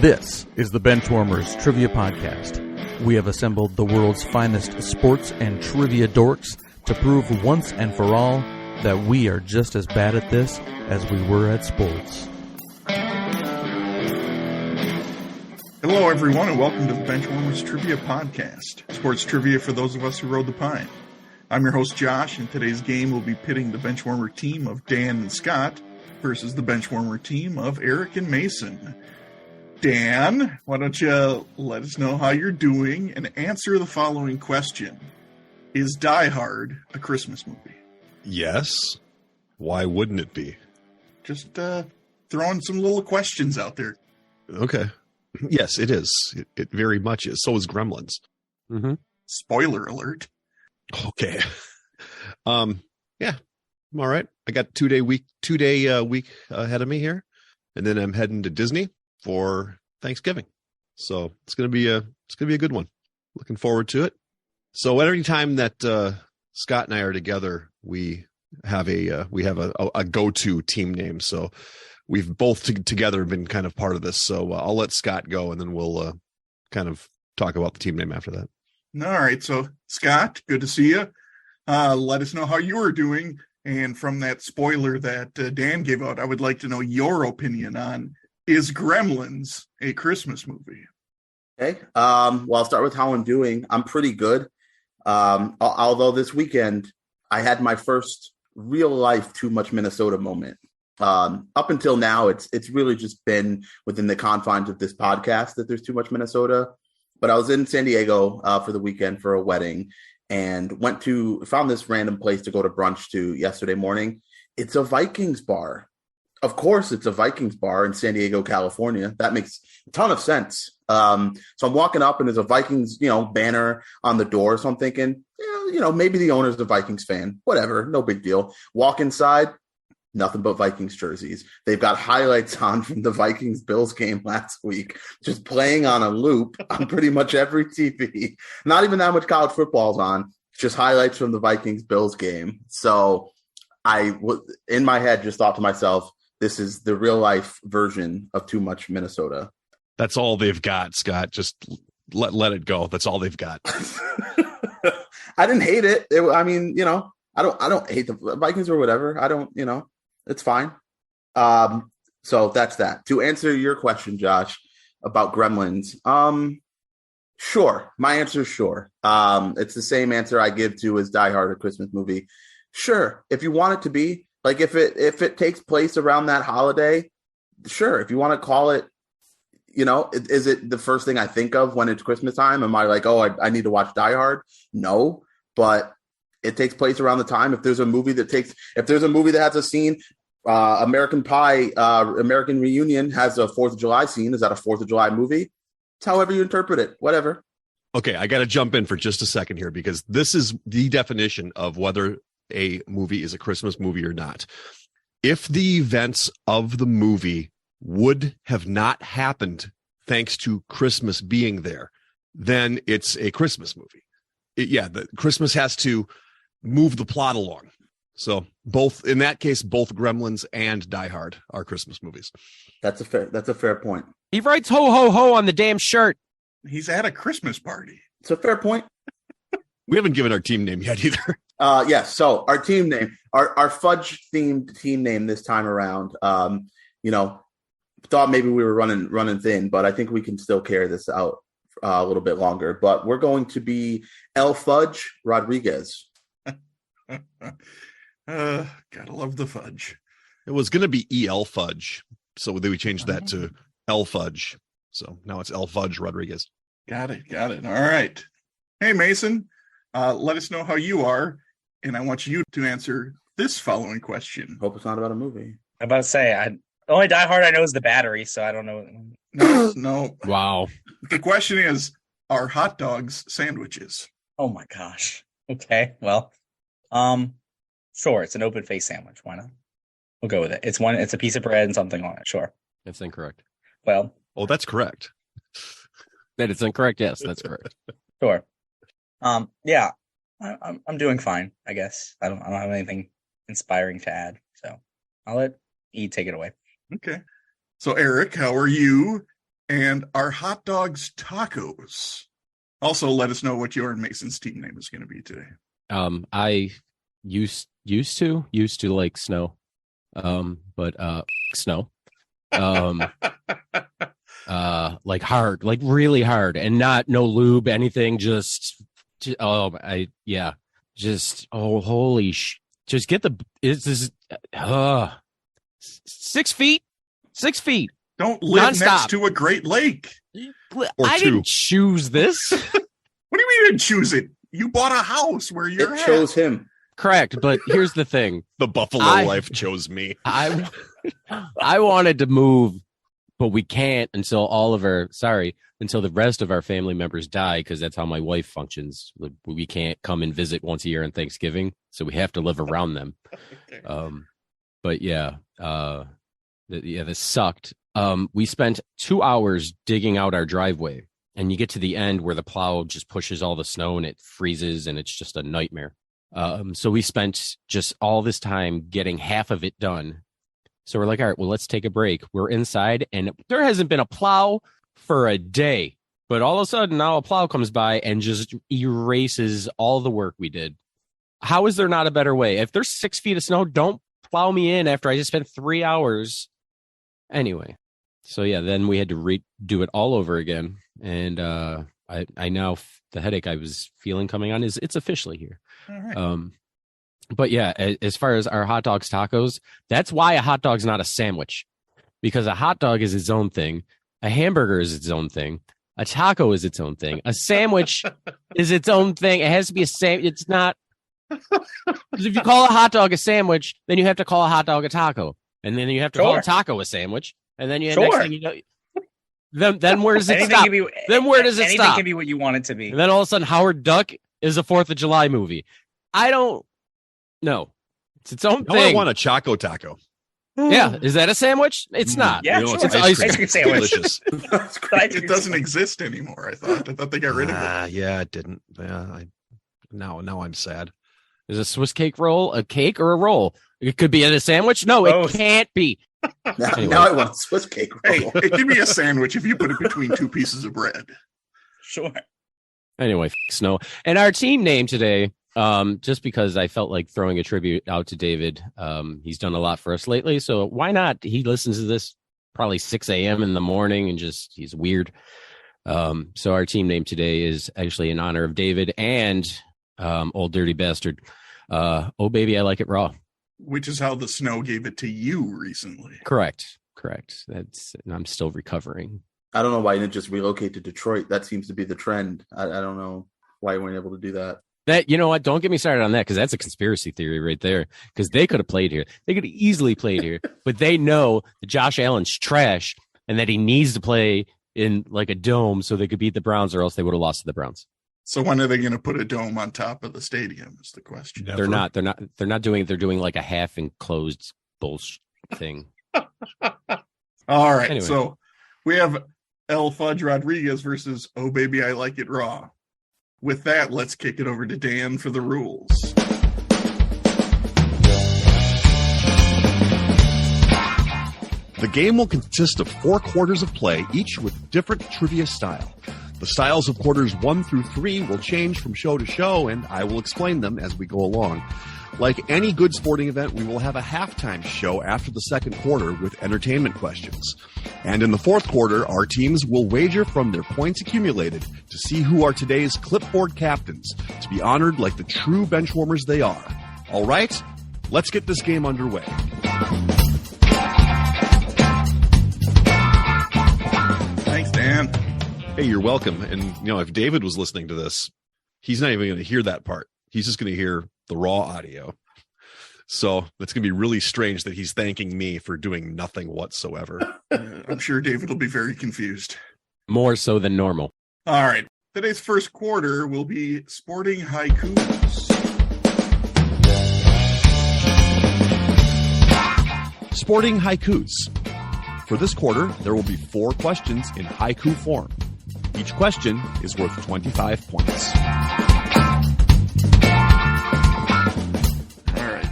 This is the Benchwarmers Trivia Podcast. We have assembled the world's finest sports and trivia dorks to prove once and for all that we are just as bad at this as we were at sports. Hello, everyone, and welcome to the Benchwarmers Trivia Podcast, sports trivia for those of us who rode the pine. I'm your host, Josh, and today's game will be pitting the Benchwarmer team of Dan and Scott versus the Benchwarmer team of Eric and Mason. Dan, why don't you let us know how you're doing and answer the following question. Is Die Hard a Christmas movie? Yes. Why wouldn't it be? Just throwing some little questions out there. Okay. Yes, it is. It very much is. So is Gremlins. Mm-hmm. Spoiler alert. Okay. Yeah. I'm all right. I got 2 day week ahead of me here. And then I'm heading to Disney for Thanksgiving. So it's gonna be a good one. Looking forward to it. So every time that Scott and I are together, we have a go-to team name. So we've both together been kind of part of this. So I'll let Scott go, and then we'll kind of talk about the team name after that. All right. So Scott, good to see you. Let us know how you are doing. And from that spoiler that Dan gave out, I would like to know your opinion on, is Gremlins a Christmas movie? Okay. Well, I'll start with how I'm doing. I'm pretty good. Although this weekend I had my first real life Too Much Minnesota moment. Up until now, it's really just been within the confines of this podcast that there's Too Much Minnesota. But I was in San Diego for the weekend for a wedding and found this random place to go to brunch to yesterday morning. It's a Vikings bar. Of course, it's a Vikings bar in San Diego, California. That makes a ton of sense. So I'm walking up and there's a Vikings, banner on the door. So I'm thinking, maybe the owner's a Vikings fan. Whatever, no big deal. Walk inside, nothing but Vikings jerseys. They've got highlights on from the Vikings-Bills game last week, just playing on a loop on pretty much every TV. Not even that much college football's on, just highlights from the Vikings-Bills game. So I, in my head, just thought to myself, this is the real life version of Too Much Minnesota. That's all they've got, Scott. Just let it go. That's all they've got. I didn't hate it. I don't hate the Vikings or whatever. I don't, it's fine. So that's that. To answer your question, Josh, about Gremlins, sure. My answer is sure. It's the same answer I give to is Die Hard, a Christmas movie. Sure. If you want it to be, like if it takes place around that holiday, sure. If you want to call it, is it the first thing I think of when it's Christmas time? Am I like, oh, I need to watch Die Hard? No, but it takes place around the time. If there's a movie that has a scene, American Pie, American Reunion has a 4th of July scene. Is that a 4th of July movie? It's however you interpret it, whatever. Okay, I got to jump in for just a second here because this is the definition of whether a movie is a Christmas movie or not. If the events of the movie would have not happened thanks to Christmas being there, then it's a Christmas movie. The Christmas has to move the plot along. So in that case, both Gremlins and Die Hard are Christmas movies. That's a fair point. He writes ho ho ho on the damn shirt. He's at a Christmas party. It's a fair point. We haven't given our team name yet either. Yes. So our team name, our fudge themed team name this time around, thought maybe we were running thin, but I think we can still carry this out a little bit longer. But we're going to be El Fudge Rodriguez. Gotta love the fudge. It was going to be EL Fudge, so we changed that to El Fudge. So now it's El Fudge Rodriguez. Got it. All right. Hey, Mason, let us know how you are, and I want you to answer this following question. Hope it's not about a movie. I'm about to say, the only Die Hard I know is The Battery, so I don't know. No. Wow. The question is, are hot dogs sandwiches? Oh my gosh. Okay. Well, sure. It's an open face sandwich. Why not? We'll go with it. It's a piece of bread and something on it. Sure. That's incorrect. Well. Oh, that's correct. That is incorrect. Yes, that's correct. Sure. Yeah. I'm doing fine, I guess. I don't have anything inspiring to add, so I'll let E take it away. Okay. So, Eric, how are you? And are hot dogs tacos? Also, let us know what your and Mason's team name is going to be today. I used to like snow, but snow, like hard, like really hard, and no lube, anything, just just get the it's this 6 feet. Don't live Nonstop. next to a Great Lake. I didn't choose this. What do you mean you didn't choose it? You bought a house where you're It at. chose him. Correct, but here's the thing. The Buffalo life chose me. I wanted to move, but we can't until until the rest of our family members die, because that's how my wife functions. We can't come and visit once a year on Thanksgiving, so we have to live around them. Okay. But yeah, this sucked. We spent 2 hours digging out our driveway, and you get to the end where the plow just pushes all the snow and it freezes, and it's just a nightmare. So we spent just all this time getting half of it done. So we're like, all right, well, let's take a break. We're inside, and there hasn't been a plow for a day, but all of a sudden now a plow comes by and just erases all the work we did. How is there not a better way? If there's 6 feet of snow, don't plow me in after I just spent 3 hours. Anyway, so yeah, then we had to redo it all over again. And I now, the headache I was feeling coming on it's officially here. All right. But yeah, as far as our hot dogs tacos, that's why a hot dog's not a sandwich, because a hot dog is its own thing. A hamburger is its own thing. A taco is its own thing. A sandwich is its own thing. It has to be a sandwich. It's not. Because if you call a hot dog a sandwich, then you have to call a hot dog a taco. And then you have to call a taco a sandwich. And then next thing you know, then where does it stop? Then where does it stop? Anything can be what you want it to be. And then all of a sudden, Howard Duck is a 4th of July movie. I don't know. It's its own thing. I want a Choco Taco. Yeah. Is that a sandwich? It's not. Yeah, It's sure. ice Ice cream sandwich. Delicious. It doesn't exist anymore. I thought they got rid of it. Yeah, it didn't. Yeah, now I'm sad. Is a Swiss cake roll a cake or a roll? It could be in a sandwich. No, it can't be. Now I want a Swiss cake roll. Hey, it can be a sandwich if you put it between 2 pieces of bread. Sure. Anyway, snow. And our team name today, just because I felt like throwing a tribute out to David. He's done a lot for us lately, so why not? He listens to this probably 6 a.m. in the morning, and he's weird. So our team name today is actually in honor of David and Old Dirty Bastard. Oh, baby, I like it raw. Which is how the snow gave it to you recently. Correct. I'm still recovering. I don't know why you didn't just relocate to Detroit. That seems to be the trend. I don't know why you weren't able to do that. That, you know what? Don't get me started on that, because that's a conspiracy theory right there. Because they could have played here. They could have easily played here, but they know that Josh Allen's trash and that he needs to play in like a dome so they could beat the Browns, or else they would have lost to the Browns. So when are they going to put a dome on top of the stadium is the question. They're not doing it. They're doing like a half enclosed bullshit thing. All right. Anyway. So we have El Fudge Rodriguez versus Oh Baby, I Like It Raw. With that, let's kick it over to Dan for the rules. The game will consist of 4 quarters of play, each with different trivia style. The styles of quarters 1 through 3 will change from show to show, and I will explain them as we go along. Like any good sporting event, we will have a halftime show after the second quarter with entertainment questions. And in the fourth quarter, our teams will wager from their points accumulated to see who are today's clipboard captains, to be honored like the true benchwarmers they are. All right, let's get this game underway. Thanks, Dan. Hey, you're welcome. And, if David was listening to this, he's not even going to hear that part. He's just going to hear the raw audio. So that's going to be really strange that he's thanking me for doing nothing whatsoever. I'm sure David will be very confused. More so than normal. All right. Today's first quarter will be sporting haikus. Sporting haikus. For this quarter, there will be 4 questions in haiku form. Each question is worth 25 points. All right.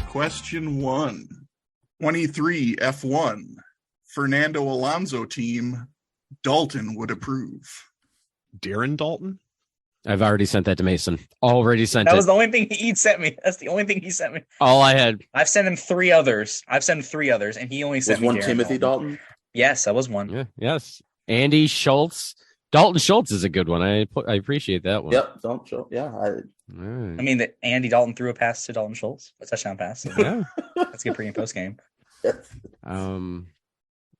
Question 1. 23 F1. Fernando Alonso team Dalton would approve. Darren Dalton? I've already sent that to Mason. Already sent That it. was the only thing he sent me. That's the only thing he sent me. All I had. I've sent him 3 others. and he only Was sent me one Darren Timothy Dalton? Yes, that was one. Yeah. Yes. Andy Schultz. Dalton Schultz is a good one. I appreciate that one. Yep, Dalton Schultz. Yeah, All I right. mean, that Andy Dalton threw a pass to Dalton Schultz, a touchdown pass. So Yeah. that's a good pre and post game.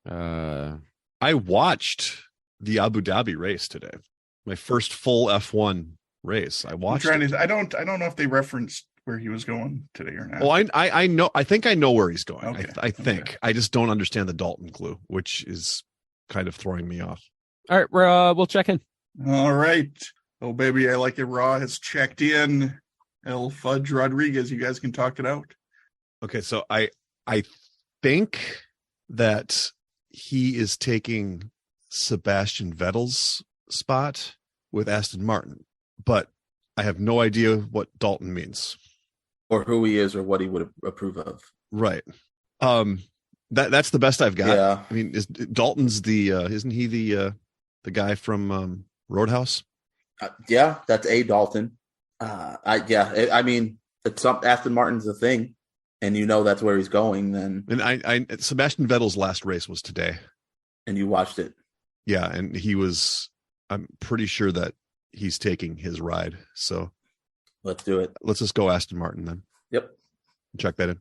I watched the Abu Dhabi race today. My first full F1 race. I watched it. I don't know if they referenced where he was going today or not. Oh, I know. I think I know where he's going. Okay. I think. Okay. I just don't understand the Dalton clue, which is kind of throwing me off. All right. We'll check in. All right. Oh, baby, I like it raw has checked in. El Fudge Rodriguez, you guys can talk it out. Okay, so I think that he is taking Sebastian Vettel's spot with Aston Martin, but I have no idea what Dalton means. Or who he is or what he would approve of. Right. That's the best I've got. Yeah. I mean, Dalton's isn't he the guy from Roadhouse? Yeah, that's a Dalton. I mean, it's Aston Martin's a thing, and you know that's where he's going. Then, And I Sebastian Vettel's last race was today. and you watched it. Yeah, and I'm pretty sure that he's taking his ride. So Let's do it. let's just go Aston Martin then. Yep. Check that in.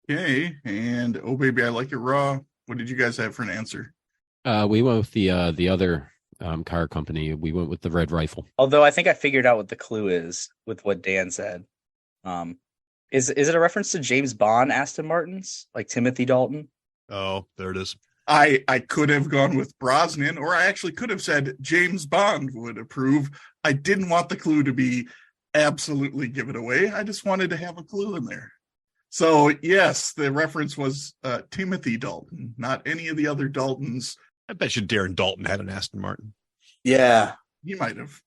Okay. And oh, baby, I like it raw. What did you guys have for an answer? We went with the other car company. We went with the Red Rifle. Although I think I figured out what the clue is with what Dan said. Is it a reference to James Bond Aston Martins, like Timothy Dalton? Oh, there it is. I could have gone with Brosnan, or I actually could have said James Bond would approve. I didn't want the clue to be absolutely give it away. I just wanted to have a clue in there. So, yes, the reference was Timothy Dalton, not any of the other Daltons. I bet you Darren Dalton had an Aston Martin. Yeah. He might have.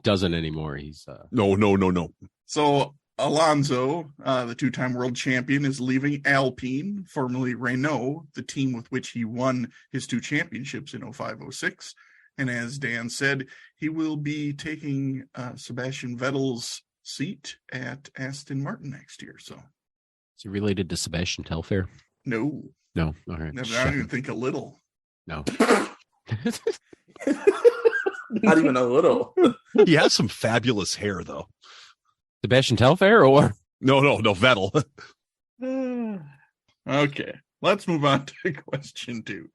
Doesn't anymore. He's No. So, Alonso, the two-time world champion, is leaving Alpine, formerly Renault, the team with which he won his 2 championships in 05-06. And as Dan said, he will be taking Sebastian Vettel's seat at Aston Martin next year. So, is he related to Sebastian Telfair? no, No. All right. I don't even think a little. No. Not even a little. He has some fabulous hair, though. Sebastian Telfair or No, Vettel. Okay, let's move on to question 2.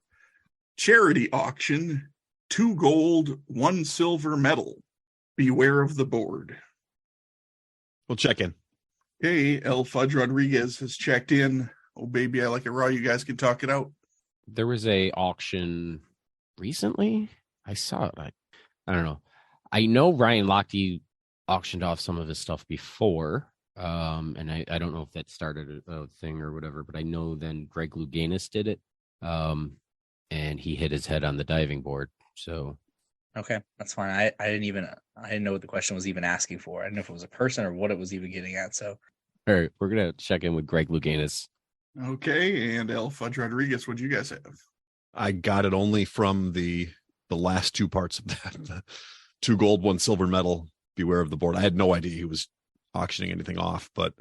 Charity auction, 2 gold, 1 silver medal. Beware of the board. We'll check in. Hey, El Fudge Rodriguez has checked in. Oh, baby, I like it raw. You guys can talk it out. there was a auction recently. I saw it. I don't know. I know Ryan Lochte auctioned off some of his stuff before. And I don't know if that started a thing or whatever, but I know then Greg Louganis did it. And he hit his head on the diving board. So Okay, that's fine. I didn't know what the question was even asking for. I didn't know if it was a person or what it was even getting at. So all right, we're gonna check in with Greg Louganis. Okay, and El Fudge Rodriguez, what do you guys have? I got it only from the last 2 parts of that. 2 gold, 1 silver medal. Beware of the board. I had no idea he was auctioning anything off, but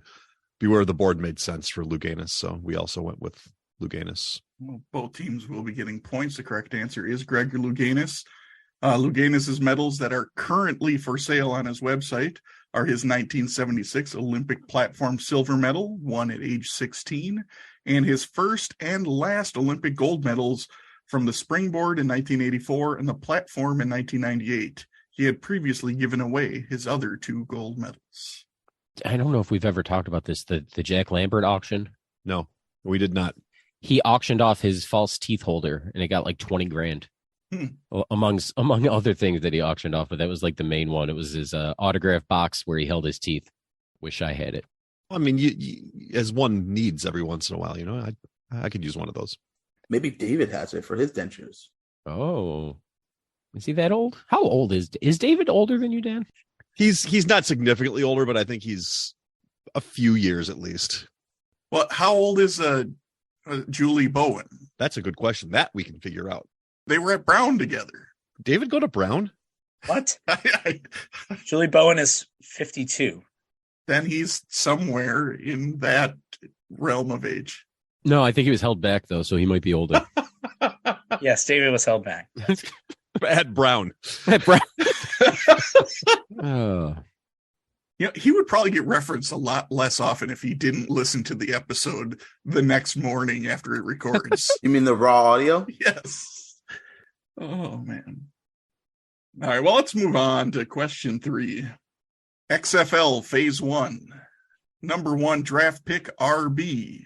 beware of the board made sense for Louganis. So we also went with Louganis. Well, both teams will be getting points. The correct answer is Greg Louganis. Louganis's medals that are currently for sale on his website are his 1976 Olympic platform silver medal, won at age 16, and his first and last Olympic gold medals from the springboard in 1984 and the platform in 1998. He had previously given away his other 2 gold medals. I don't know if we've ever talked about this. The Jack Lambert auction. No, we did not. He auctioned off his false teeth holder, and it got like 20 grand. Among other things that he auctioned off, but that was like the main one. It was his autograph box where he held his teeth. Wish I had it. I mean, you as one needs every once in a while, I could use one of those. Maybe David has it for his dentures. Oh, is he that old? How old is David? Older than you, Dan? He's not significantly older, but I think he's a few years at least. Well, how old is Julie Bowen? That's a good question. That we can figure out. They were at Brown together. David go to Brown? What? Julie Bowen is 52. Then he's somewhere in that realm of age. No, I think he was held back though, so he might be older. Yes, David was held back. At Brown. At Brown. Oh. You know, he would probably get referenced a lot less often if he didn't listen to the episode the next morning after it records. You mean the raw audio? Yes. Oh, man. All right, well, let's move on to question 3. XFL Phase 1. Number 1 draft pick RB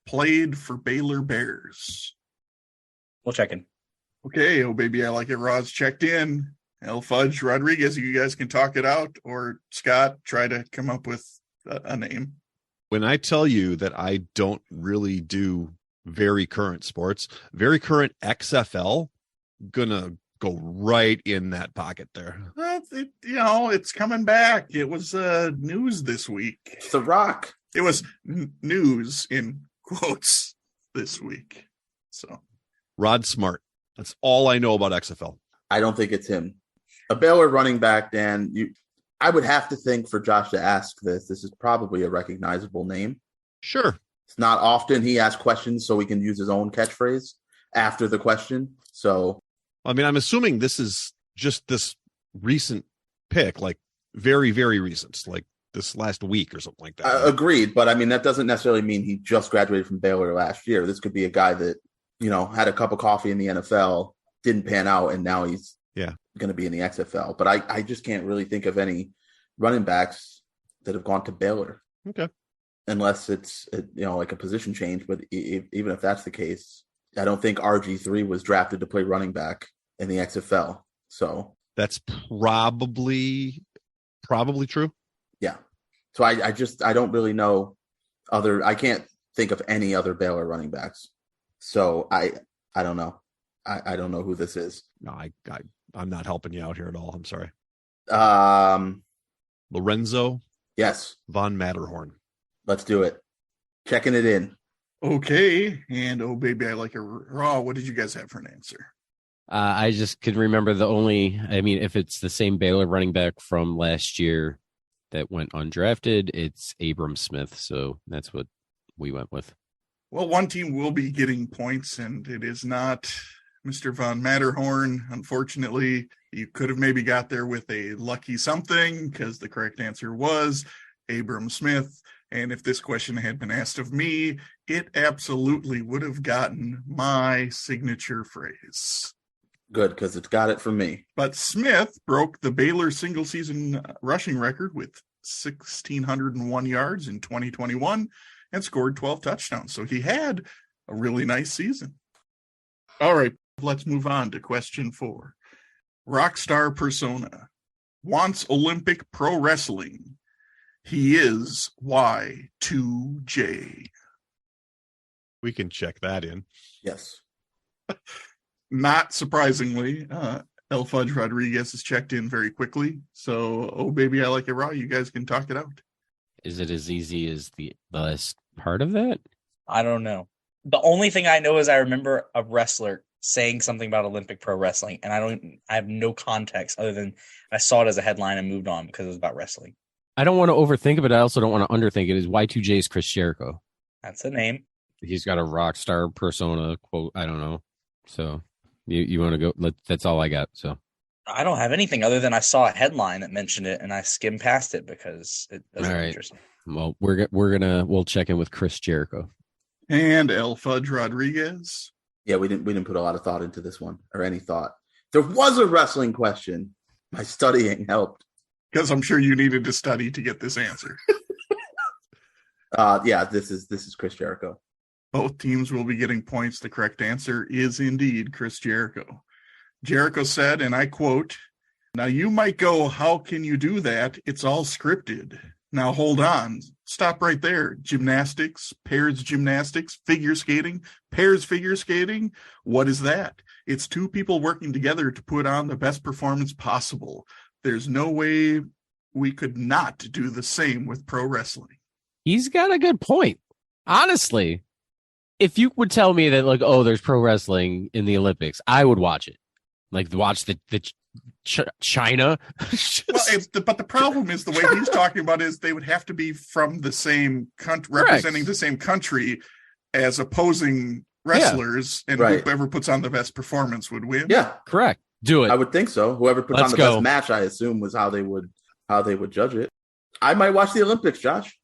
played for Baylor Bears. We'll check in. Okay, oh baby, I like it. Rod's checked in. El Fudge Rodriguez, you guys can talk it out, or Scott, try to come up with a name. When I tell you that I don't really do very current sports, very current XFL, gonna go right in that pocket there. Well, it's coming back. It was news this week. It's The Rock. It was news in quotes this week. So Rod Smart. That's all I know about XFL. I don't think it's him. A Baylor running back, Dan. I would have to think for Josh to ask this. This is probably a recognizable name. Sure. It's not often he asks questions so he can use his own catchphrase after the question. So, I mean, I'm assuming this is just this recent pick, like very, very recent, like this last week or something like that. Agreed. But I mean, that doesn't necessarily mean he just graduated from Baylor last year. This could be a guy that, had a cup of coffee in the NFL, didn't pan out, and now he's going to be in the XFL. But I just can't really think of any running backs that have gone to Baylor. Okay. Unless it's, like a position change. But even if that's the case, I don't think RG3 was drafted to play running back in the XFL. So that's probably true. Yeah. So I don't really know I can't think of any other Baylor running backs. So I don't know. I don't know who this is. No, I'm not helping you out here at all. I'm sorry. Lorenzo. Yes. Von Matterhorn. Let's do it. Checking it in. Okay. And oh baby, I like it raw. What did you guys have for an answer? I just could remember if it's the same Baylor running back from last year that went undrafted, it's Abram Smith. So that's what we went with. Well, one team will be getting points, and it is not Mr. Von Matterhorn. Unfortunately, you could have maybe got there with a lucky something, because the correct answer was Abram Smith. And if this question had been asked of me, it absolutely would have gotten my signature phrase. Good, because it's got it from me. But Smith broke the Baylor single-season rushing record with 1,601 yards in 2021 and scored 12 touchdowns. So he had a really nice season. All right, let's move on to question 4. Rockstar persona wants Olympic pro wrestling. He is Y2J. We can check that in. Yes. Not surprisingly, El Fudge Rodriguez is checked in very quickly. So, oh baby, I like it raw. You guys can talk it out. Is it as easy as the last part of that? I don't know. The only thing I know is I remember a wrestler saying something about Olympic pro wrestling, and I have no context other than I saw it as a headline and moved on because it was about wrestling. I don't want to overthink it, but I also don't want to underthink it. Is Y2J's Chris Jericho? That's the name. He's got a rock star persona quote. I don't know. So you want to go? That's all I got. So I don't have anything other than I saw a headline that mentioned it, and I skimmed past it because it doesn't interest me. Well, we'll check in with Chris Jericho and El Fudge Rodriguez. Yeah, we didn't put a lot of thought into this one, or any thought. There was a wrestling question. My studying helped. Because I'm sure you needed to study to get this answer. Yeah, this is Chris Jericho. Both teams will be getting points. The correct answer is indeed Chris Jericho. Jericho said, and I quote, "Now you might go, how can you do that? It's all scripted. Now hold on. Stop right there. Gymnastics, pairs gymnastics, figure skating, pairs figure skating. What is that? It's two people working together to put on the best performance possible. There's no way we could not do the same with pro wrestling." He's got a good point. Honestly, if you would tell me that like, oh, there's pro wrestling in the Olympics, I would watch it. Like watch the China. Well, but the problem is the way he's talking about is they would have to be from the same country, representing the same country as opposing wrestlers, and whoever puts on the best performance would win. Yeah, correct. Do it. I would think so. Whoever puts on the best match, I assume, was how they would judge it. I might watch the Olympics, Josh.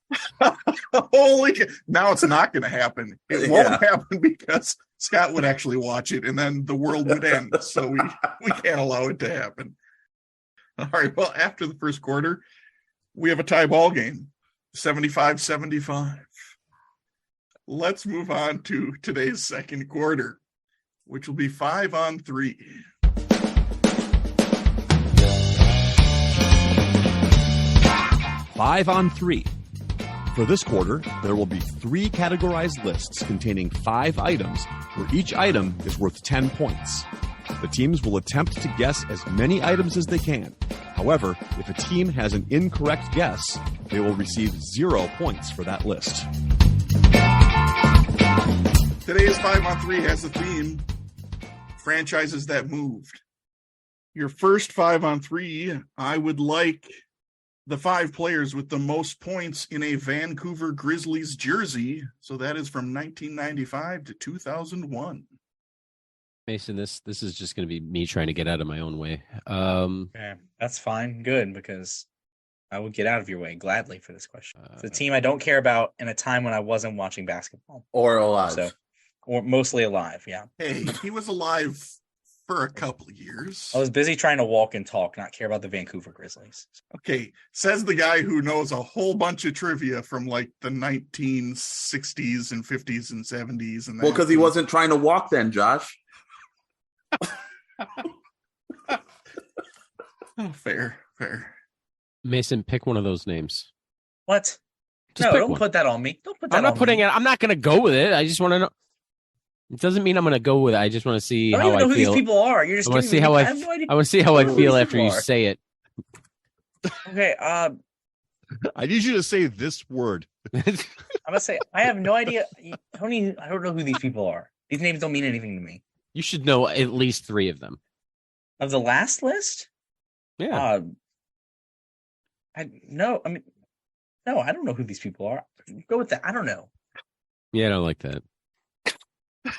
Holy! Now it's not going to happen. It won't happen because Scott would actually watch it, and then the world would end. So we can't allow it to happen. All right. Well, after the first quarter, we have a tie ball game, 75-75. Let's move on to today's second quarter, which will be 5-on-3. Five on 3. For this quarter, there will be 3 categorized lists containing 5 items, where each item is worth 10 points. The teams will attempt to guess as many items as they can. However, if a team has an incorrect guess, they will receive 0 points for that list. Today's 5-on-3 has a theme: franchises that moved. Your first 5-on-3, I would like the 5 players with the most points in a Vancouver Grizzlies jersey. So that is from 1995 to 2001. Mason, this is just going to be me trying to get out of my own way. Okay, that's fine. Good, because I would get out of your way gladly for this question. It's a team I don't care about in a time when I wasn't watching basketball. Or alive. So, or mostly alive, yeah. Hey, he was alive for a couple of years. I was busy trying to walk and talk, not care about the Vancouver Grizzlies. Okay, says the guy who knows a whole bunch of trivia from like the 1960s and 50s and 70s. And well, because he wasn't trying to walk then, Josh. Oh, fair. Mason, pick one of those names. What? Just no, don't one. put that on me. Don't put that I'm not on putting me. it. I'm not going to go with it. I just want to know. It doesn't mean I'm going to go with it. I just want to see I don't how even know I who feel. these people are. You're just I want to see giving how me, I have no idea. want to see how I who feel these after you people are. say it. Okay, I need you to say this word. I'm gonna say I have no idea. I don't know who these people are. These names don't mean anything to me. You should know at least 3 of them. Of the last list? Yeah. No, I don't know who these people are. Go with that. I don't know. Yeah, I don't like that.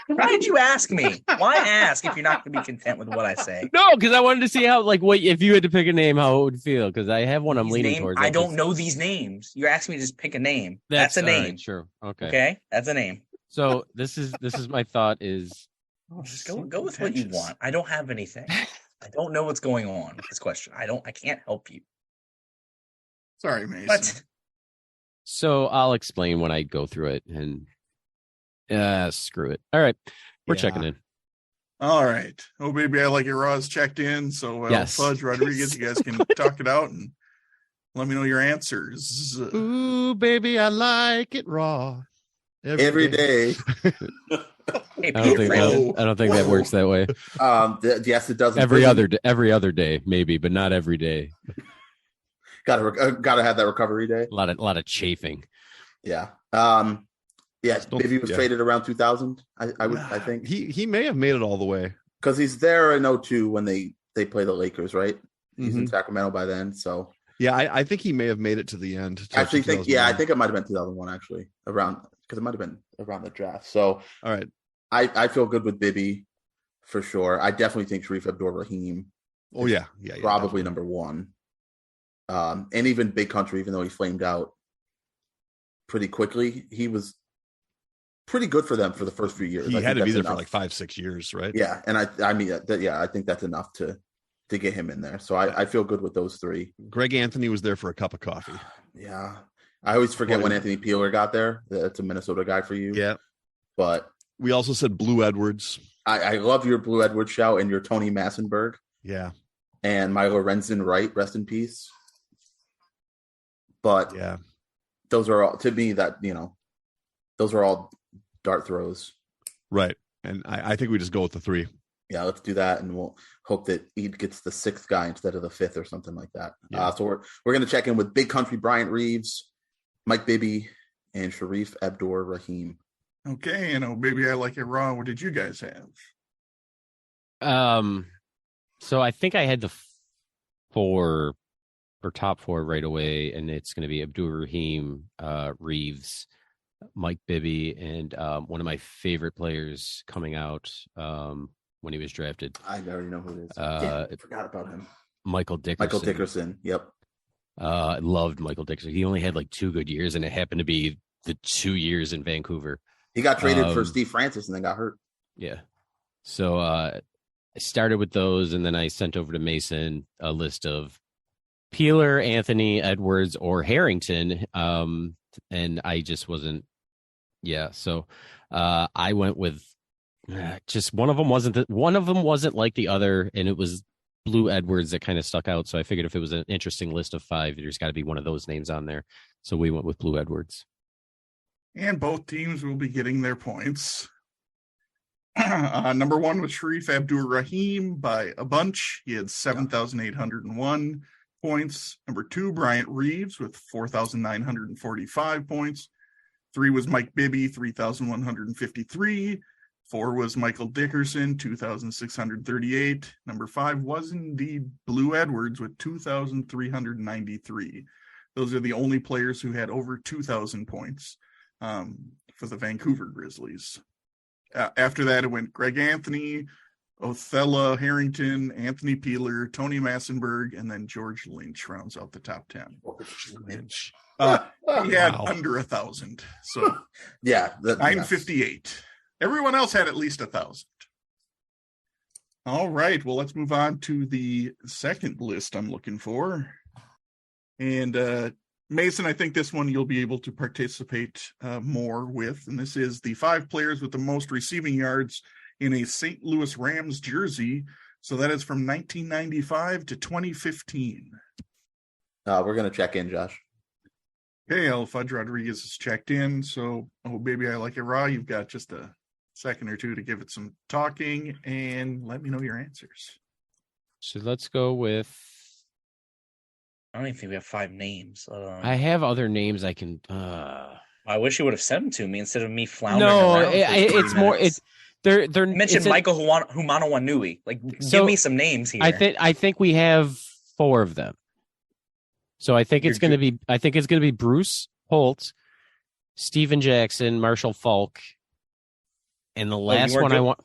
Why did you ask me? Why ask if you're not going to be content with what I say? No, because I wanted to see how, like, what if you had to pick a name, how it would feel. Because I have one I'm leaning towards. I don't know these names. You're asking me to just pick a name. That's a name. Right, sure. Okay, that's a name. So this is my thought is. Just go with what you want. I don't have anything. I don't know what's going on with this question. I can't help you. Sorry, Mason. What? So I'll explain when I go through it, and screw it. All right, we're checking in. All right. Oh, baby, I like it raw is checked in. So Yes. Fudge Rodriguez, you guys can talk it out and let me know your answers. Ooh, baby, I like it raw. Every day. Hey, I don't think that works that way. Yes, it does. Every other day, maybe, but not every day. Gotta have that recovery day. A lot of chafing. Yeah. Baby was traded around 2000. I think he may have made it all the way because he's there in 2002 when they play the Lakers, right? He's in Sacramento by then. So yeah, I think he may have made it to the end. I think it might have been 2001 actually, around because it might have been around the draft. So all right, I feel good with Bibby for sure. I definitely think Sharif Abdur-Rahim. Oh yeah, probably number 1. And even Big Country, even though he flamed out pretty quickly, he was pretty good for them for the first few years. He had to be there for like 5-6 years, right? Yeah, and I think that's enough to get him in there. So I feel good with those 3. Greg Anthony was there for a cup of coffee. Yeah, I always forget when Anthony Peeler got there. That's a Minnesota guy for you. Yeah, but we also said Blue Edwards. I love your Blue Edwards shout and your Tony Massenberg. Yeah, and my Lorenzen Wright, rest in peace. But yeah, those are all to me that those are all dart throws. Right. And I think we just go with the 3. Yeah, let's do that, and we'll hope that Ed gets the 6th guy instead of the 5th or something like that. Yeah. So we're going to check in with Big Country Bryant Reeves, Mike Bibby, and Sharif Abdur-Rahim. Okay, and Baby I Like It Raw, what did you guys have? So I think I had the four or top four right away, and it's going to be Abdul Rahim, Reeves, Mike Bibby, and one of my favorite players coming out when he was drafted. I already know who it is. I forgot about him. Michael Dickerson. Michael Dickerson. Yep. I loved Michael Dickerson. He only had like 2 good years, and it happened to be the 2 years in Vancouver. He got traded for Steve Francis and then got hurt. Yeah. So I started with those, and then I sent over to Mason a list of Peeler, Anthony, Edwards, or Harrington. And I just wasn't. Yeah. So I went with just one of them wasn't like the other, and it was Blue Edwards that kind of stuck out. So I figured if it was an interesting list of 5, there's got to be one of those names on there. So we went with Blue Edwards. And both teams will be getting their points. Number 1 was Sharif Abdur Rahim by a bunch. He had 7,801 points. Number 2, Bryant Reeves with 4,945 points. 3 was Mike Bibby, 3,153. 4 was Michael Dickerson, 2,638. Number 5 was indeed Blue Edwards with 2,393. Those are the only players who had over 2,000 points for the Vancouver Grizzlies. After that, it went Greg Anthony, Othello Harrington, Anthony Peeler, Tony Massenberg, and then George Lynch rounds out the top 10. Lynch. He had under 1,000. So yeah, 958. Everyone else had at least 1,000. All right. Well, let's move on to the second list I'm looking for. And Mason, I think this one you'll be able to participate more with. And this is the 5 players with the most receiving yards in a St. Louis Rams jersey. So that is from 1995 to 2015. We're going to check in, Josh. Okay, El Fudge Rodriguez is checked in. So, Baby I Like It Raw, you've got just a second or two to give it some talking and let me know your answers. So let's go with. I don't even think we have 5 names. I have other names I can. I wish you would have sent them to me instead of me floundering No, around. it's more. They're mentioned Michael Humano Wanui. Like, give me some names here. I think we have 4 of them. So I think it's going to be. I think it's going to be Bruce Holt, Steven Jackson, Marshall Falk, and the last one I want.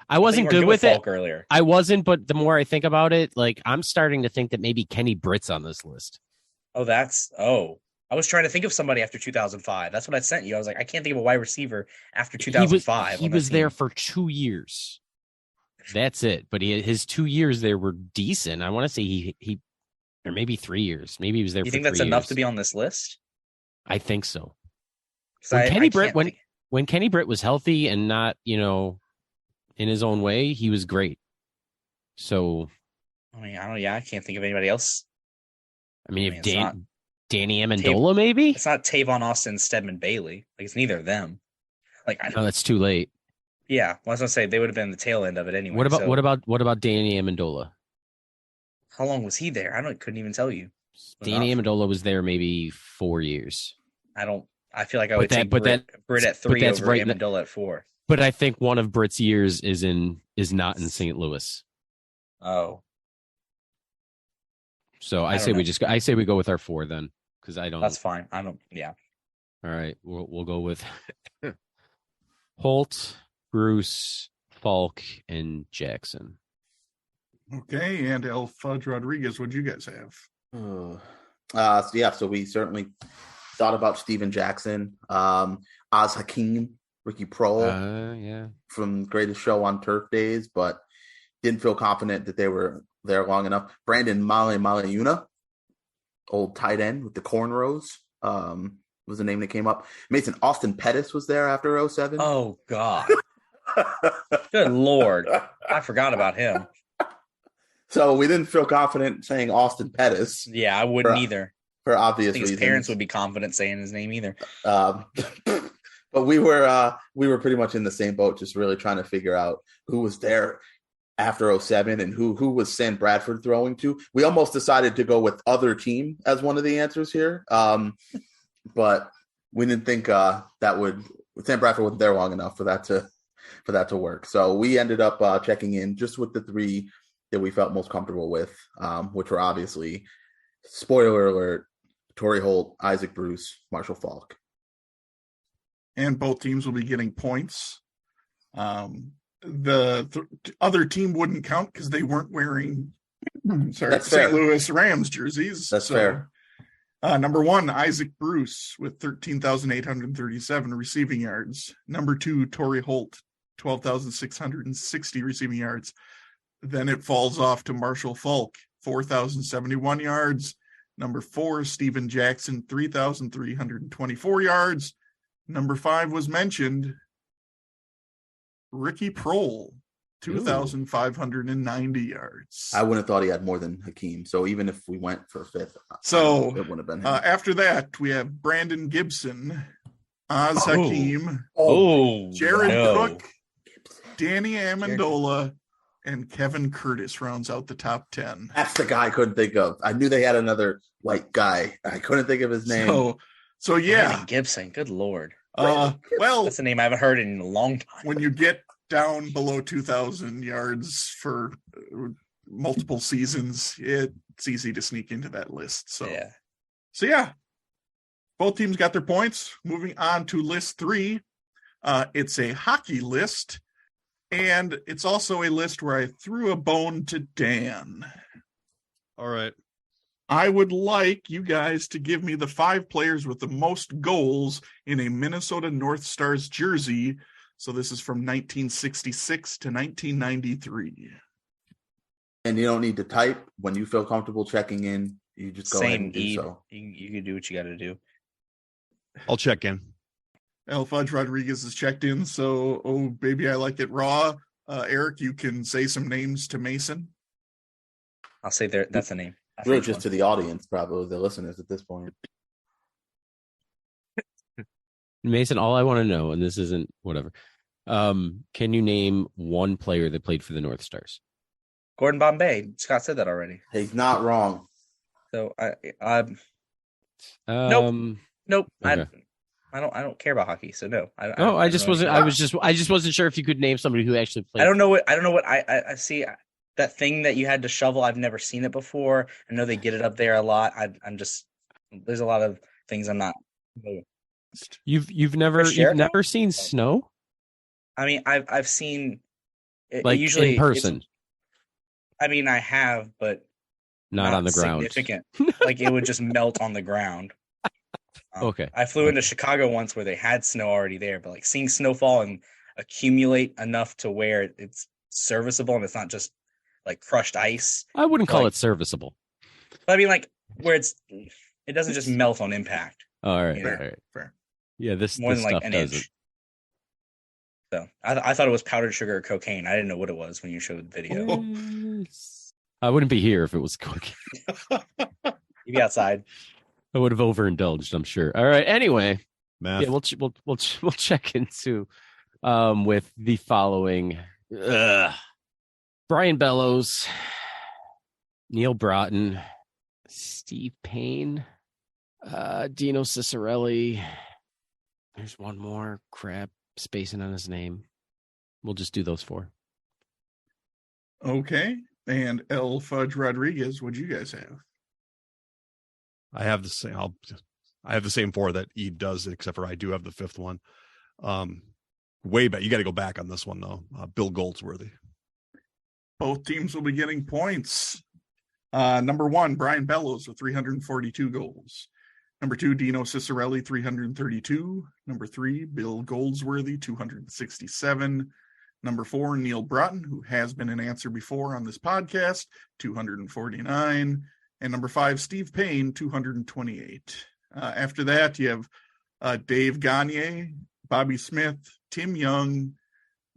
I wasn't good with it earlier. I wasn't, but the more I think about it, like I'm starting to think that maybe Kenny Britt's on this list. I was trying to think of somebody after 2005. That's what I sent you. I was like, I can't think of a wide receiver after 2005. He was there for 2 years. That's it. But his 2 years there were decent. I want to say he or maybe 3 years. Maybe he was there. You for think that's 3 enough years. to be on this list? I think so. When Kenny Britt was healthy and not, in his own way, he was great. So, I can't think of anybody else. If Danny Amendola, maybe it's not Tavon Austin, Stedman Bailey. Like, it's neither of them. Like, no, that's too late. Yeah, well, I was gonna say they would have been the tail end of it anyway. What about Danny Amendola? How long was he there? couldn't even tell you. Danny Amendola was there maybe 4 years. I feel like I would take Britt at 3 over Amendola at 4. But I think one of Britt's years is not in St. Louis. Oh. So I say we go with our 4 then, because I don't. That's fine. Yeah. All right, we'll go with Holt, Bruce, Falk, and Jackson. Okay, and El Fudge Rodriguez, what do you guys have? So we certainly thought about Steven Jackson, Oz Hakeem, Ricky Prohl, from Greatest Show on Turf Days, but didn't feel confident that they were there long enough. Brandon Malayuna, old tight end with the cornrows, was the name that came up. Mason Austin Pettis was there after 2007. Oh, God. Good Lord. I forgot about him. So we didn't feel confident saying Austin Pettis. Yeah, I wouldn't either. For obvious reasons. His parents would be confident saying his name either. But we were pretty much in the same boat, just really trying to figure out who was there after 2007 and who was Sam Bradford throwing to. We almost decided to go with other team as one of the answers here. But we didn't think that would Sam Bradford wasn't there long enough for that to work. So we ended up checking in just with the three that we felt most comfortable with, which were obviously, spoiler alert, Torrey Holt, Isaac Bruce, Marshall Faulk. And both teams will be getting points. The other team wouldn't count because they weren't wearing St. Louis Rams jerseys. That's fair. Number one, Isaac Bruce with 13,837 receiving yards. Number two, Torrey Holt, 12,660 receiving yards. Then it falls off to Marshall Faulk, 4,071 yards. Number four, Steven Jackson, 3,324 yards. Number five was mentioned, Ricky Prohl, 2,590 yards. I wouldn't have thought he had more than Hakeem. So even if we went for a fifth, so it wouldn't have been him. After that, we have Brandon Gibson, Oz Hakeem, Jared Cook, Danny Amendola, and Kevin Curtis rounds out the top 10. That's the guy I couldn't think of. I knew they had another white guy. I couldn't think of his name. So yeah. Brandon Gibson, good Lord. Well, that's a name I haven't heard in a long time. When you get down below 2,000 yards for multiple seasons, it's easy to sneak into that list. So yeah, both teams got their points. Moving on to list 3. It's a hockey list, and it's also a list where I threw a bone to Dan. All right. I would like you guys to give me the 5 players with the most goals in a Minnesota North Stars jersey. So this is from 1966 to 1993. And you don't need to type. When you feel comfortable checking in, you just go ahead and do so. You can do what you got to do. I'll check in. El Fudge Rodriguez is checked in. So, oh, baby, I like it raw. Eric, you can say some names to Mason. I'll say that's a name. Really just to the audience, probably the listeners at this point. Mason, all I want to know, and this isn't whatever, can you name one player that played for the North Stars? Gordon Bombay. Scott said that already. He's not wrong. So nope. Okay. I don't care about hockey, so no. I just wasn't sure if you could name somebody who actually played. I don't know what I see. That thing that you had to shovel, I've never seen it before. I know they get it up there a lot. There's a lot of things I'm not. You've never seen snow? I mean, I've seen it like usually in person. I mean, I have, but not on the ground. Significant. Like it would just melt on the ground. Okay. I flew into Chicago once where they had snow already there, but like seeing snowfall and accumulate enough to where it's serviceable and it's not just like crushed ice. I wouldn't call it serviceable. But I mean, like where it doesn't just melt on impact. All right, you know? all right. Fair. Yeah, this more this than like stuff an does inch. it. So I thought it was powdered sugar or cocaine. I didn't know what it was when you showed the video. I wouldn't be here if it was cooking. You'd be outside. I would have overindulged, I'm sure. All right. Anyway, Math. yeah, we'll check into with the following: Brian Bellows, Neal Broten, Steve Payne, Dino Cicerelli. There's one more. Crap, spacing on his name. We'll just do those 4. Okay. And El Fudge Rodriguez, what'd you guys have? I have the same. I have the same 4 that Eve does, except for I do have the 5th one. Way back. You got to go back on this one though. Bill Goldsworthy. Both teams will be getting points. Number 1, Brian Bellows with 342 goals. Number 2, Dino Cicerelli, 332. Number 3, Bill Goldsworthy, 267. Number 4, Neal Broten, who has been an answer before on this podcast, 249. And number 5, Steve Payne, 228. After that, you have Dave Gagne, Bobby Smith, Tim Young,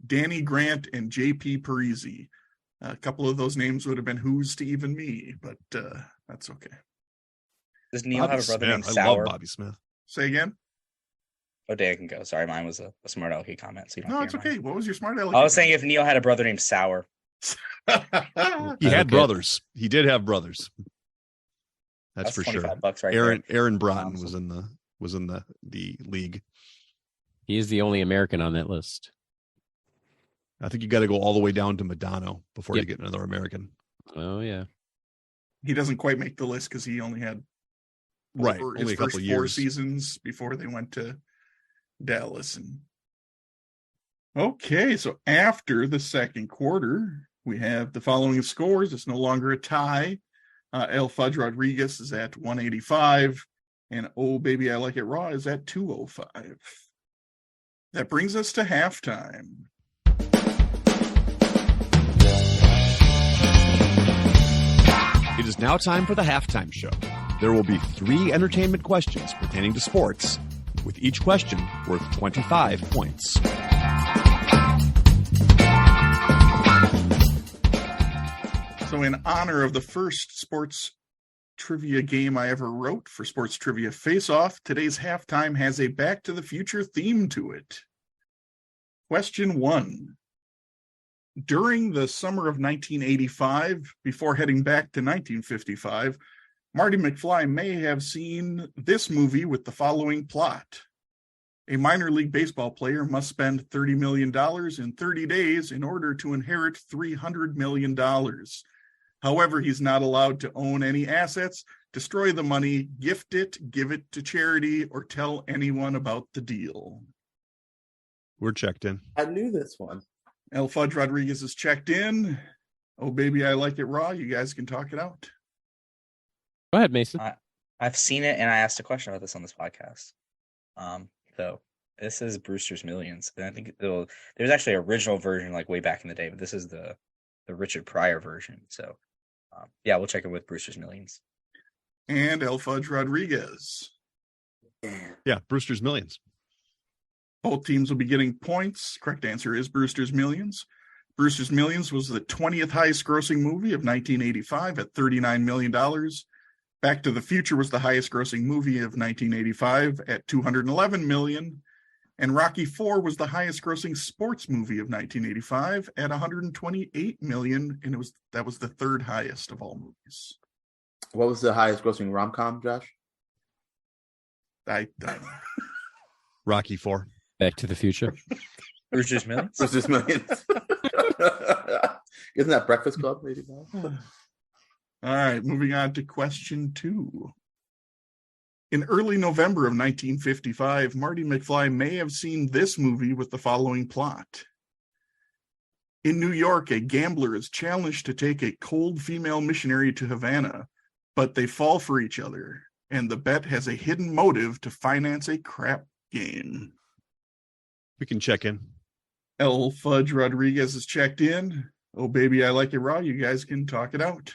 Danny Grant, and J.P. Parisi. A couple of those names would have been who's to even me, but that's okay. Does Neal have a brother named I Sauer? love Bobby Smith. Say again? Oh, Dan can go. Sorry, mine was a smart alecky comment. So you don't No, hear it's mine. okay. What was your smart aleck? I was saying if Neal had a brother named Sauer. He had brothers. He did have brothers. That's for sure. $25 right Aaron there. Broughton Awesome. was in the league. He is the only American on that list. I think you got to go all the way down to Madonna before Yep. you get another American. Oh, yeah. He doesn't quite make the list because he only had Right. his Only a first couple 4 years. seasons before they went to Dallas. And okay, so after the second quarter, we have the following scores. It's no longer a tie. El Fudge Rodriguez is at 185, and Oh Baby I Like It Raw is at 205. That brings us to halftime. It is now time for the halftime show. There will be 3 entertainment questions pertaining to sports, with each question worth 25 points. So in honor of the first sports trivia game I ever wrote for Sports Trivia Face Off, today's halftime has a Back to the Future theme to it. Question 1. During the summer of 1985, before heading back to 1955, Marty McFly may have seen this movie with the following plot. A minor league baseball player must spend $30 million in 30 days in order to inherit $300 million. However, he's not allowed to own any assets, destroy the money, gift it, give it to charity, or tell anyone about the deal. We're checked in. I knew this one. El Fudge Rodriguez is checked in. Oh, Baby I Like It Raw. You guys can talk it out. Go ahead, Mason. I've seen it, and I asked a question about this on this podcast. So this is Brewster's Millions, and I think there's actually an original version like way back in the day, but this is the Richard Pryor version. So yeah, we'll check it with Brewster's Millions. And El Fudge Rodriguez. Yeah, Brewster's Millions. Both teams will be getting points. Correct answer is Brewster's Millions. Brewster's Millions was the 20th highest grossing movie of 1985 at $39 million. Back to the Future was the highest grossing movie of 1985 at $211 million. And Rocky IV was the highest grossing sports movie of 1985 at $128 million. And that was the 3rd highest of all movies. What was the highest grossing rom-com, Josh? I Rocky IV. Back to the Future. Brewster's Millions. Brewster's Millions. Isn't that Breakfast Club, maybe? All right, moving on to question 2. In early November of 1955, Marty McFly may have seen this movie with the following plot. In New York, a gambler is challenged to take a cold female missionary to Havana, but they fall for each other, and the bet has a hidden motive to finance a crap game. We can check in. El Fudge Rodriguez is checked in. Oh, Baby I Like It Raw. You guys can talk it out.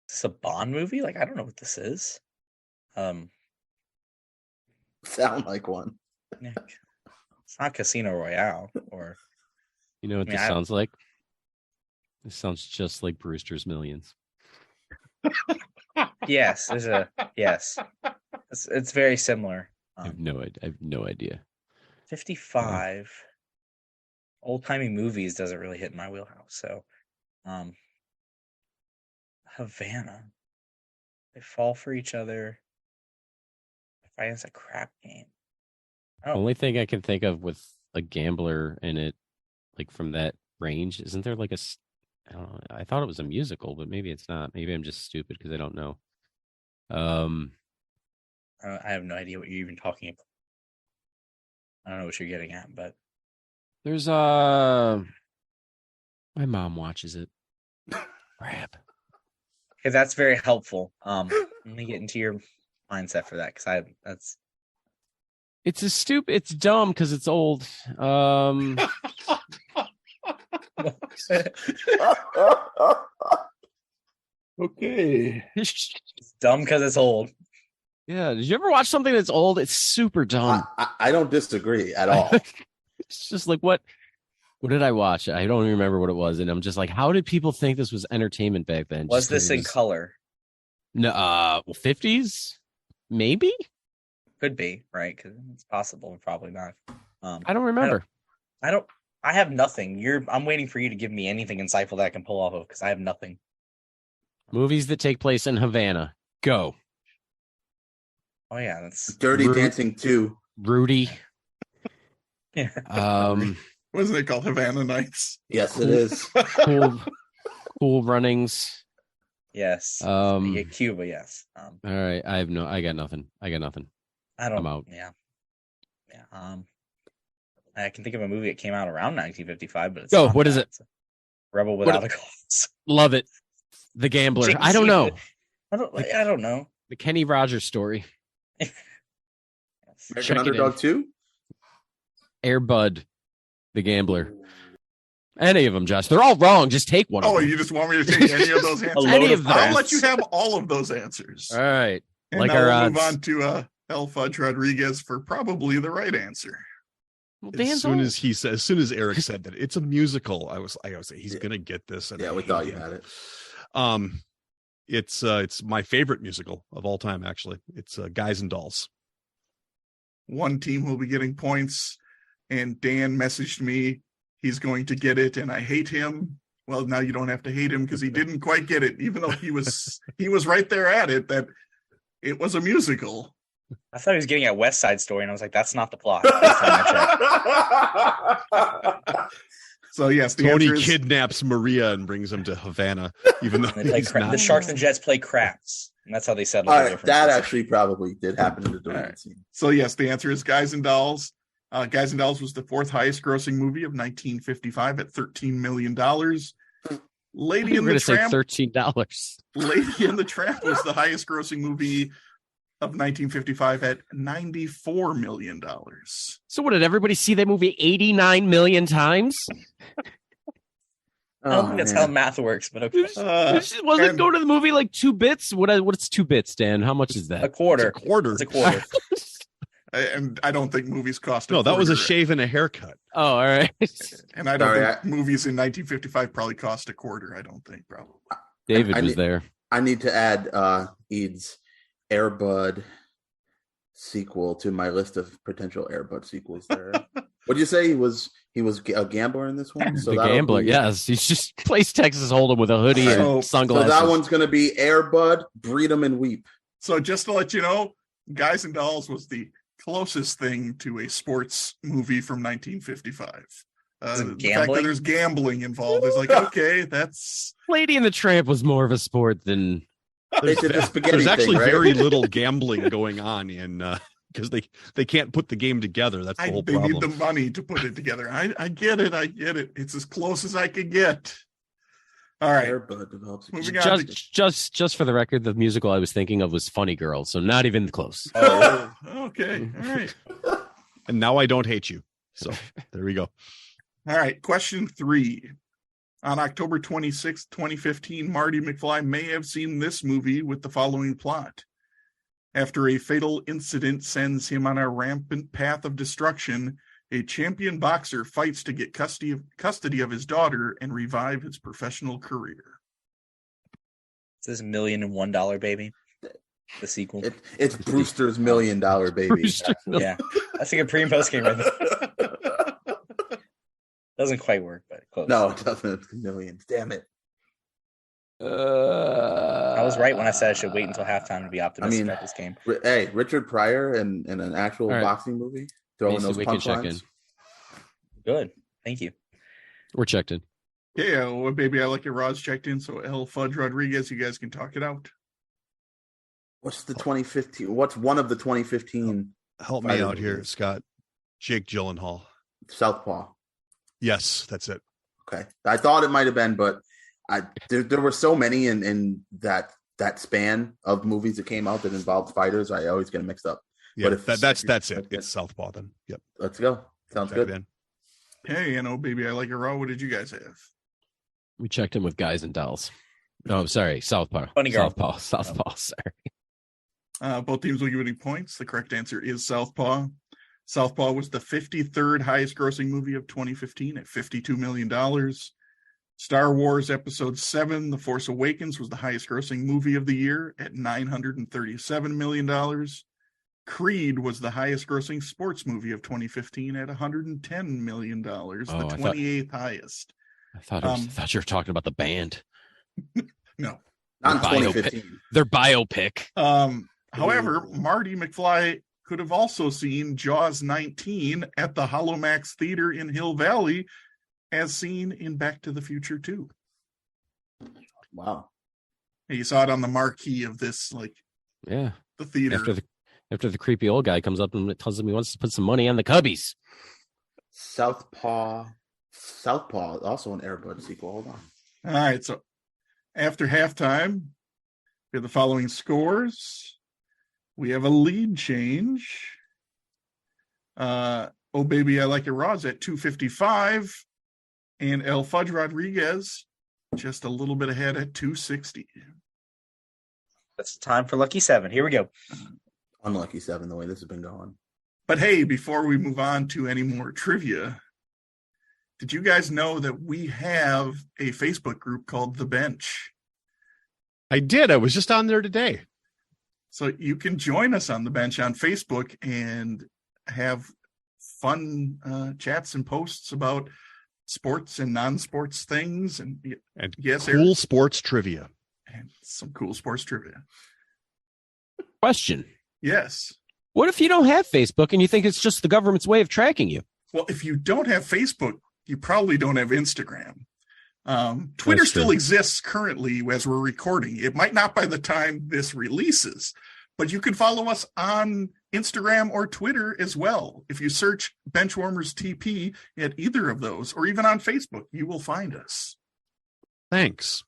Is this a Bond movie? Like, I don't know what this is. Sound like one. Yeah. It's not Casino Royale or. You know what I mean, this sounds like? This sounds just like Brewster's Millions. Yes, yes. It's very similar. I have no idea. 55 old-timey movies doesn't really hit my wheelhouse. So, Havana. They fall for each other. Finance a crap game. Oh, Only thing I can think of with a gambler in it, like from that range, isn't there like I don't know. I thought it was a musical, but maybe it's not. Maybe I'm just stupid because I don't know. I have no idea what you're even talking about. I don't know what you're getting at, but There's my mom watches it. Crap. okay, that's very helpful. Let me get into your mindset for that because It's dumb because it's old. Okay. it's dumb because it's old. Yeah. Did you ever watch something that's old? It's super dumb. I don't disagree at all. It's just like what did I watch? I don't even remember what it was, and I'm just like, how did people think this was entertainment back then? Was Just 'cause this it in was- color? No, 50s, maybe. Could be, right? Because it's possible, but probably not. I don't remember. I have nothing. I'm waiting for you to give me anything insightful that I can pull off of because I have nothing. Movies that take place in Havana. Go. Oh yeah, that's Dirty Rude. Dancing 2. Rudy. Wasn't it called Havana Nights? Yes, it is. Cool Runnings. Yes. Cuba. Yes. All right. I got nothing. I'm out. Yeah. I can think of a movie that came out around 1955, but it's what is it? Rebel Without a Cause. Love it. The Gambler. I don't know. I don't know. The Kenny Rogers story. American Underdog 2? Air Bud. The Gambler. Any of them, Josh. They're all wrong. Just take one. Oh, you just want me to take any of those answers? I'll let you have all of those answers. All right. And like now our we'll move on to El Fudge Rodriguez for probably the right answer. Well, as soon as Eric said that it's a musical, I was he's gonna get this. And we thought you had it. It's my favorite musical of all time. Actually, it's Guys and Dolls. One team will be getting points, and Dan messaged me. He's going to get it, and I hate him. Well, now you don't have to hate him because he didn't quite get it, even though he was right there at it. That it was a musical. I thought he was getting at West Side Story, and I was like, "That's not the plot." So yes, Tony kidnaps Maria and brings him to Havana, even though the Sharks and Jets play craps, and that's how they settle. That actually probably did happen in the deleted scene. So yes, the answer is Guys and Dolls. Guys and Dolls was the fourth highest grossing movie of 1955 at $13 million. Lady and the Tramp. $13. Lady and the Tramp was the highest grossing movie of 1955 at $94 million. So what, did everybody see that movie 89 million times? I don't think that's how math works, but okay. Wasn't going to the movie like 2 bits? What's 2 bits, Dan? How much is that? A quarter. It's a quarter. It's a quarter. And I don't think movies cost that was a shave and a haircut. Oh, all right. And I don't think movies in 1955 probably cost a quarter. I don't think, probably. David was there. I need to add Ead's Air Bud sequel to my list of potential Air Bud sequels there. What'd you say? He was a gambler in this one? So the Gambler, yes. He just plays Texas Hold'em with a hoodie and sunglasses. So that one's going to be Air Bud, Breed 'em and Weep. So just to let you know, Guys and Dolls was the closest thing to a sports movie from 1955. The fact that there's gambling involved is like, okay, that's... Lady and the Tramp was more of a sport than... There's actually very little gambling going on in because they can't put the game together. That's the whole problem. They need the money to put it together. I get it. It's as close as I could get. All right. Moving on. Just for the record, the musical I was thinking of was Funny Girl, so not even close. Oh, okay. All right. And now I don't hate you. So there we go. All right. Question 3. On October 26, 2015, Marty McFly may have seen this movie with the following plot. After a fatal incident sends him on a rampant path of destruction, a champion boxer fights to get custody of his daughter and revive his professional career. Is this $1 Million and $1 Baby? The sequel. It's Brewster's $1 Million Baby. Yeah. That's like a pre and post game right there. Doesn't quite work, but close. No, it doesn't. Millions. Damn it. I was right when I said I should wait until halftime to be optimistic about this game. Hey, Richard Pryor in an actual boxing movie, throwing those punchlines. Good. Thank you. We're checked in. Yeah, well, baby, I like your Rod's checked in, so El Fudge Rodriguez, you guys can talk it out. What's the 2015? What's one of the 2015? Help me out here, Scott. Jake Gyllenhaal. Southpaw. Yes, that's it. Okay. I thought it might have been, but there were so many in that span of movies that came out that involved fighters. I always get mixed up. Yeah, but that's it. It's Southpaw then. Yep. Let's go. Sounds good. In. Hey, baby, I like it raw. What did you guys have? We checked in with Guys and Dolls. No, sorry, Southpaw. Funny Girl. Southpaw. Sorry. Both teams will give any points. The correct answer is Southpaw. Southpaw was the 53rd highest grossing movie of 2015 at $52 million. Star Wars Episode 7, The Force Awakens, was the highest grossing movie of the year at $937 million. Creed was the highest grossing sports movie of 2015 at $110 million, the 28th highest. I thought you were talking about the band. No. Not 2015. Their biopic. However, Marty McFly could have also seen Jaws 19 at the Holomax Theater in Hill Valley, as seen in Back to the Future 2. Wow. You saw it on the marquee of this, Yeah. the theater. After the creepy old guy comes up and tells him he wants to put some money on the Cubbies. Southpaw, also an Air Bud sequel. Hold on. All right, so after halftime, we have the following scores. We have a lead change. Oh Baby, I Like It Raw's at 255, and El Fudge Rodriguez just a little bit ahead at 260. That's time for Lucky 7. Here we go. Unlucky 7, the way this has been going. But hey, before we move on to any more trivia, did you guys know that we have a Facebook group called The Bench? I did. I was just on there today. So you can join us on The Bench on Facebook and have fun chats and posts about sports and non-sports things. And yes, cool Eric, sports trivia. and some cool sports trivia. Question. Yes. What if you don't have Facebook and you think it's just the government's way of tracking you? Well, if you don't have Facebook, you probably don't have Instagram. Twitter still exists currently as we're recording. It might not by the time this releases, but you can follow us on Instagram or Twitter as well. If you search Benchwarmers TP at either of those, or even on Facebook, you will find us. Thanks.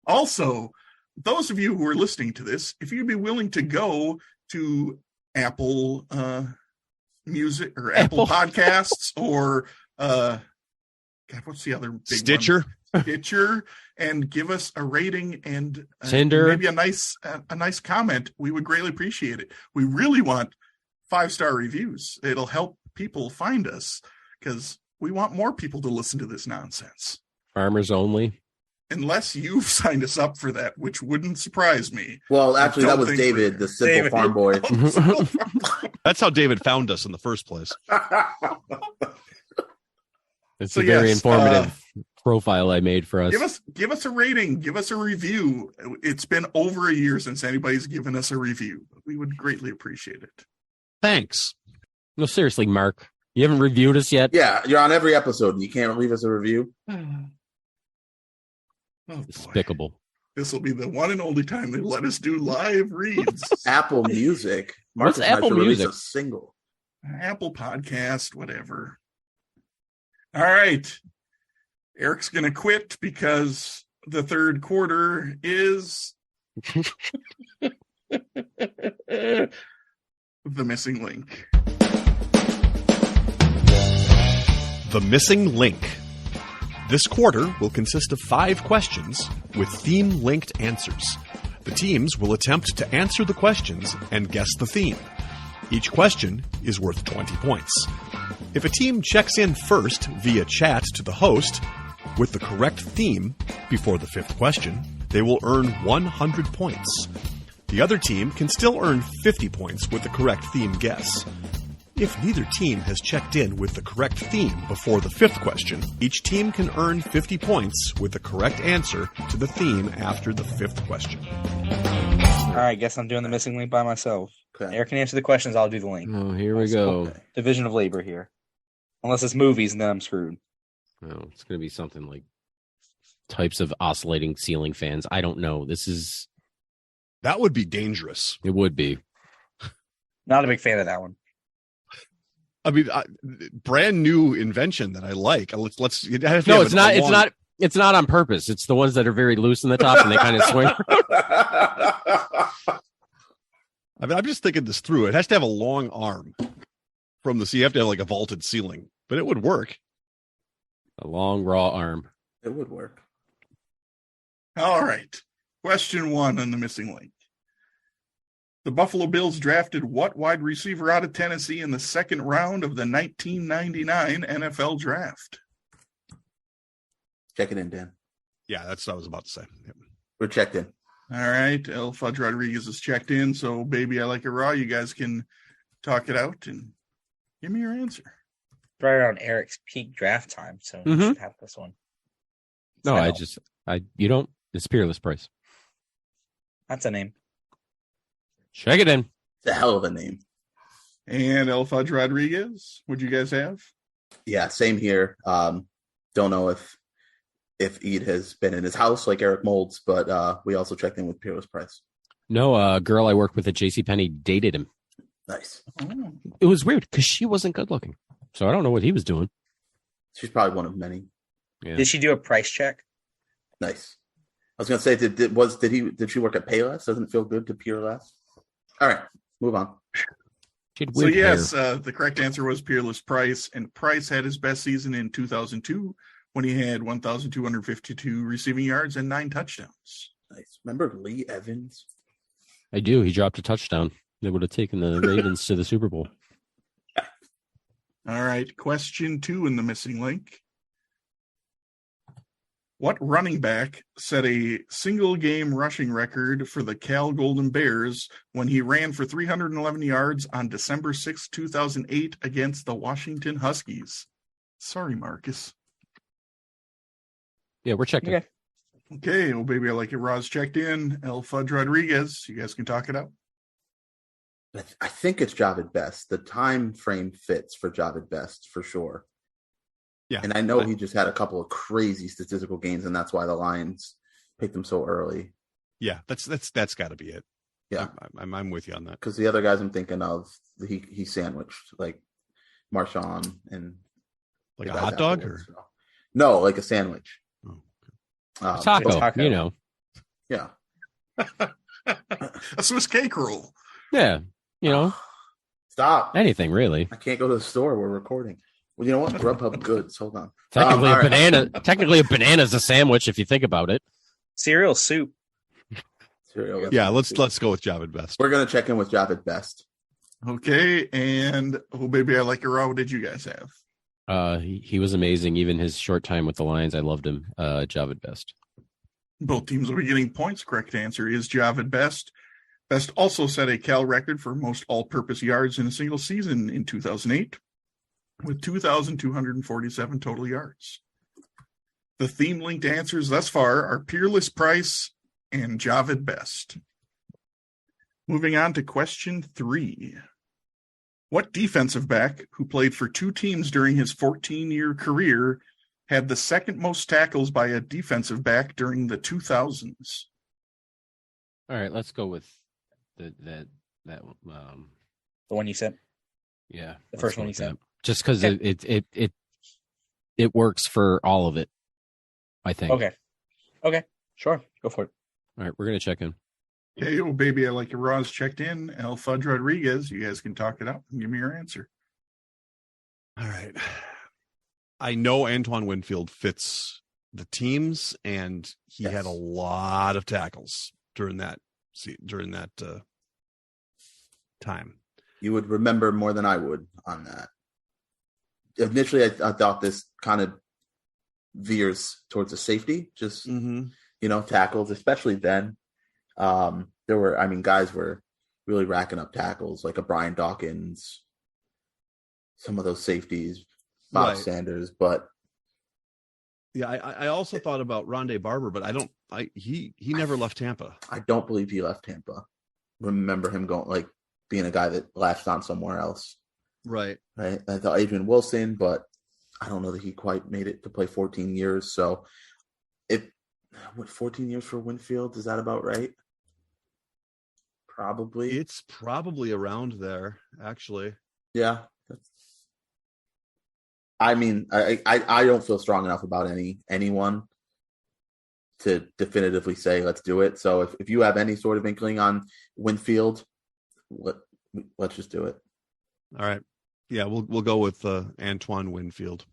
Also, those of you who are listening to this, if you'd be willing to go to Apple Music or Apple Podcasts or God, what's the other big Stitcher? one? Stitcher, and give us a rating and Tinder. maybe a nice comment, we would greatly appreciate it. We really want 5-star reviews. It'll help people find us because we want more people to listen to this nonsense. Farmers only. Unless you've signed us up for that, which wouldn't surprise me. Well, actually, that was think David, the simple David. farm boy. That's how David found us in the first place. It's So a very yes, informative profile I made for us. Give us a rating, give us a review. It's been over a year since anybody's given us a review. We would greatly appreciate it. Thanks. No, seriously, Mark. You haven't reviewed us yet? Yeah, you're on every episode and you can't leave us a review. Oh, boy. Despicable. This will be the one and only time they let us do live reads. Apple Music. What's Marcus and I Apple should release Music? a single. Apple Podcast, whatever. All right. Eric's going to quit because the third quarter is the missing link. The Missing Link. This quarter will consist of 5 questions with theme-linked answers. The teams will attempt to answer the questions and guess the theme. Each question is worth 20 points. If a team checks in first via chat to the host with the correct theme before the 5th question, they will earn 100 points. The other team can still earn 50 points with the correct theme guess. If neither team has checked in with the correct theme before the 5th question, each team can earn 50 points with the correct answer to the theme after the 5th question. All right, guess I'm doing the missing link by myself. Okay. Eric can answer the questions. I'll do the link. Oh, here we go. Okay. Division of labor here. Unless it's movies, and then I'm screwed. Oh, it's going to be something like types of oscillating ceiling fans. I don't know. That would be dangerous. It would be. Not a big fan of that one. I mean, brand new invention that I like. Let's. No, it's not. It's not. It's not on purpose. It's the ones that are very loose in the top and they kind of swing. I mean, I'm just thinking this through. It has to have a long arm from so you have to have like a vaulted ceiling, but it would work. A long raw arm. It would work. All right. Question 1 on the missing link. The Buffalo Bills drafted what wide receiver out of Tennessee in the second round of the 1999 NFL Draft? Check it in, Dan. Yeah, that's what I was about to say. Yep. We're checked in. All right. El Fudge Rodriguez is checked in. So, baby, I like it raw. You guys can talk it out and give me your answer. Right around Eric's peak draft time, so you should have this one. No, you don't. It's Peerless Price. That's a name. Check it in. It's a hell of a name. And El Fudge Rodriguez, what'd you guys have? Yeah, same here. Don't know if Eid has been in his house like Eric Molds, but we also checked in with Peerless Price. No, a girl I worked with at JCPenney dated him. Nice. Oh. It was weird because she wasn't good looking. So I don't know what he was doing. She's probably one of many. Yeah. Did she do a price check? Nice. I was gonna say, did she work at Payless? Doesn't it feel good to peer less? All right, move on. She had So weird yes, hair. the correct answer was Peerless Price, and Price had his best season in 2002 when he had 1,252 receiving yards and 9 touchdowns. Nice. Remember Lee Evans? I do. He dropped a touchdown. They would have taken the Ravens to the Super Bowl. All right, question 2 in the missing link. What running back set a single-game rushing record for the Cal Golden Bears when he ran for 311 yards on December 6, 2008 against the Washington Huskies? Sorry, Marcus. Yeah, we're checking. Okay. Okay, oh baby, I like it. Roz checked in. El Fudge Rodriguez, you guys can talk it out. I think it's Javid Best. The time frame fits for Javid Best for sure. Yeah. And I know he just had a couple of crazy statistical gains, and that's why the Lions picked him so early. Yeah, that's got to be it. Yeah, I'm with you on that. because the other guys I'm thinking of, he sandwiched like Marshawn and Like the a guys hot dog, or afterwards, so. No, like a sandwich. Oh, Taco, Taco. you know. Yeah. A Swiss cake roll. Yeah, you know, Stop. anything really. I can't go to the store. We're recording. Well, you know what? Grubhub goods. Hold on. Technically, all a right. banana. Technically, a banana's a sandwich if you think about it. Cereal soup. Cereal. yeah. Let's go with Javid Best. We're gonna check in with Javid Best. Okay, and oh baby, I like it raw. What did you guys have? He was amazing. Even his short time with the Lions, I loved him. Javid Best. Both teams will be getting points. Correct answer is Javid Best. Best also set a Cal record for most all-purpose yards in a single season in 2008 with 2,247 total yards. The theme-linked answers thus far are Peerless Price and Javid Best. Moving on to question 3. What defensive back who played for 2 teams during his 14-year career had the second most tackles by a defensive back during the 2000s? All right, let's go with that. The one you said. Yeah, The let's first go one with you said. that. Just because Okay. it works for all of it. I think. Okay. Sure. Go for it. All right, we're gonna check in. Okay, oh baby, I like it. Raw's checked in. El Fudge Rodriguez, you guys can talk it out and give me your answer. All right. I know Antoine Winfield fits the teams, and he Yes. had a lot of tackles during that time. You would remember more than I would on that. Initially, I thought this kind of veers towards a safety, just tackles, especially then. Guys were really racking up tackles, like a Brian Dawkins, some of those safeties, Bob Right. Sanders, but Yeah, I also thought about Rondé Barber, but he never left Tampa. I don't believe he left Tampa. Remember him being a guy that latched on somewhere else. Right. Right. I thought Adrian Wilson, but I don't know that he quite made it to play 14 years. So 14 years for Winfield? Is that about right? Probably. It's probably around there, actually. Yeah. I mean, I don't feel strong enough about anyone to definitively say let's do it. So if you have any sort of inkling on Winfield, let's just do it. All right. Yeah, we'll go with Antoine Winfield.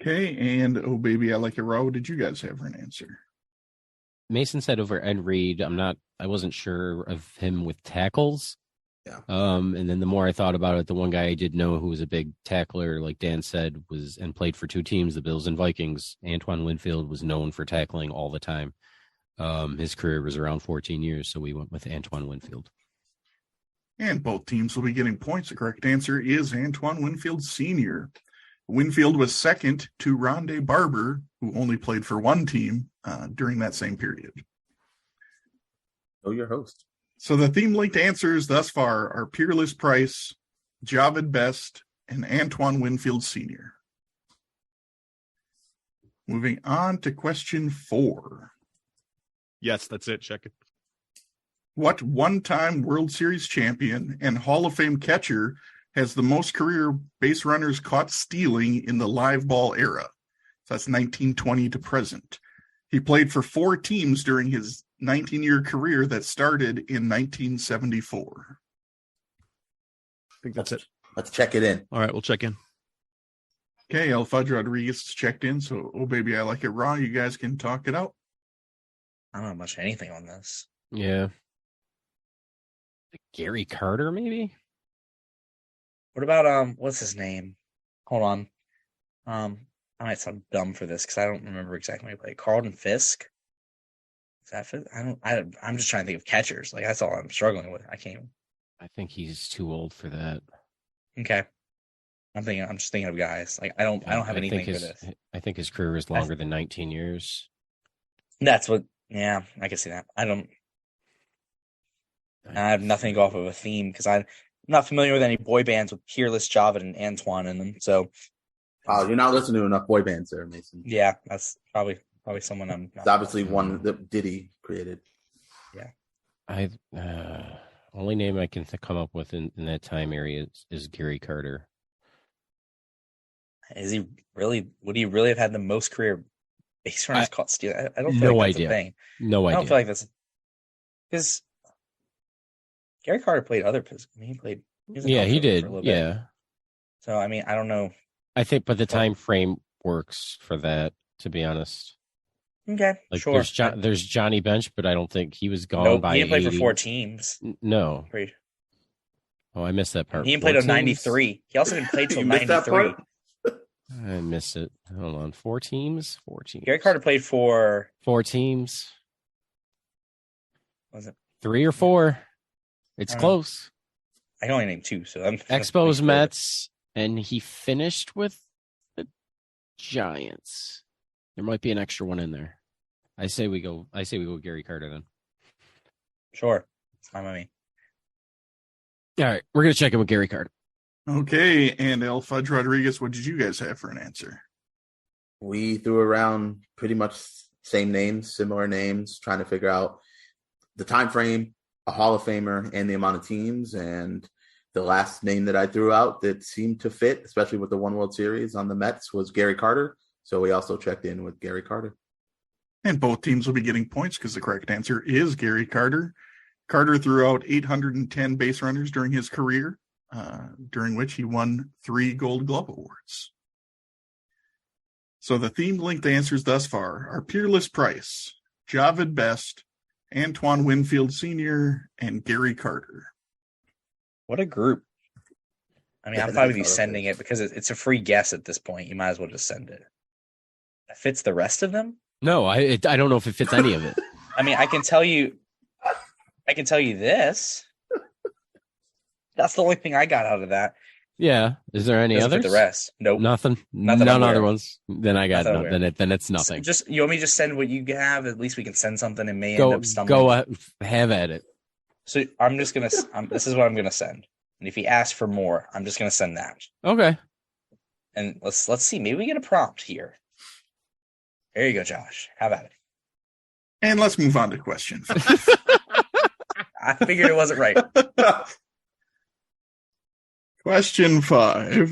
Okay, and oh baby, I like it raw. What did you guys have for an answer? Mason said over Ed Reed. I wasn't sure of him with tackles. Yeah. And then the more I thought about it, the one guy I did know who was a big tackler, like Dan said, and played for 2 teams, the Bills and Vikings. Antoine Winfield was known for tackling all the time. His career was around 14 years, so we went with Antoine Winfield. And both teams will be getting points. The correct answer is Antoine Winfield Sr. Winfield was second to Rondé Barber, who only played for 1 team during that same period. Oh, your host. So the theme-linked answers thus far are Peerless Price, Javid Best, and Antoine Winfield Sr. Moving on to question 4. Yes, that's it. Check it. What one-time World Series champion and Hall of Fame catcher has the most career base runners caught stealing in the live ball era? So that's 1920 to present. He played for 4 teams during his 19-year career that started in 1974. I think that's it. Let's check it in. All right, we'll check in. Okay, El Fudge Rodriguez is checked in, so oh baby, I like it raw. You guys can talk it out. I don't know much of anything on this. Yeah. Gary Carter, maybe? What about what's his name? Hold on. I might sound dumb for this because I don't remember exactly when he played. Carlton Fisk. Is that Fisk? I'm just trying to think of catchers. Like that's all I'm struggling with. I can't. I think he's too old for that. Okay. I'm just thinking of guys. Like I don't have anything for this. I think his career is longer than 19 years. That's what. Yeah, I can see that. I have nothing to go off of a theme because I'm not familiar with any boy bands with Peerless, Javid, and Antoine in them. So. Oh, you're not listening to enough boy bands there, Mason. Yeah, that's probably someone I'm. It's obviously one that Diddy created. Yeah. Only name I can come up with in that time area is Gary Carter. Is he really? Would he really have had the most career base runners caught stealing? I don't feel No like that's idea. a thing. No I idea. don't feel like that's because Gary Carter played other positions. I mean, he played. He did. For a little Yeah. bit. So I mean, I don't know. I think, but the time frame works for that. To be honest, Okay, like sure. there's Johnny Bench, but I don't think he was gone Nope, by. he didn't play for 80. 4 teams. No. Pretty- Oh, I missed that part. He didn't play 4 till teams? 93. He also didn't play till You missed that 93. part? I missed it. Hold on. 4 teams. 4 teams. Gary Carter played for. 4 teams. Was it? 3 or 4. It's close. I can only name 2. So I'm Expos, Mets, and he finished with the Giants. There might be an extra one in there. I say we go Gary Carter then. Sure, it's fine by me. All right, we're gonna check in with Gary Carter. Okay, and El Fudge Rodriguez, what did you guys have for an answer? We threw around pretty much same names, similar names, trying to figure out the time frame, a Hall of Famer, and the amount of teams. And the last name that I threw out that seemed to fit, especially with the one World Series on the Mets, was Gary Carter. So we also checked in with Gary Carter. And both teams will be getting points because the correct answer is Gary Carter. Carter threw out 810 base runners during his career, during which he won 3 Gold Glove Awards. So the theme-linked answers thus far are Peerless Price, Javid Best, Antoine Winfield Sr., and Gary Carter. What a group! I mean, I'm fine with you sending it because it's a free guess at this point. You might as well just send it. It fits the rest of them. No, I don't know if it fits any of it. I mean, I can tell you this. That's the only thing I got out of that. Yeah. Is there any Doesn't fit others? the rest. Nope. Nothing. Nothing None I'm aware other of. ones. Then I got Nothing no, I'm aware then it's nothing. Just you want me to just send what you have? At least we can send something and may end up stumbling. Go have at it. So I'm just gonna. This is what I'm gonna send. And if he asks for more, I'm just gonna send that. Okay. And let's see. Maybe we get a prompt here. There you go, Josh. How about it? And let's move on to question 5. I figured it wasn't right. Question 5.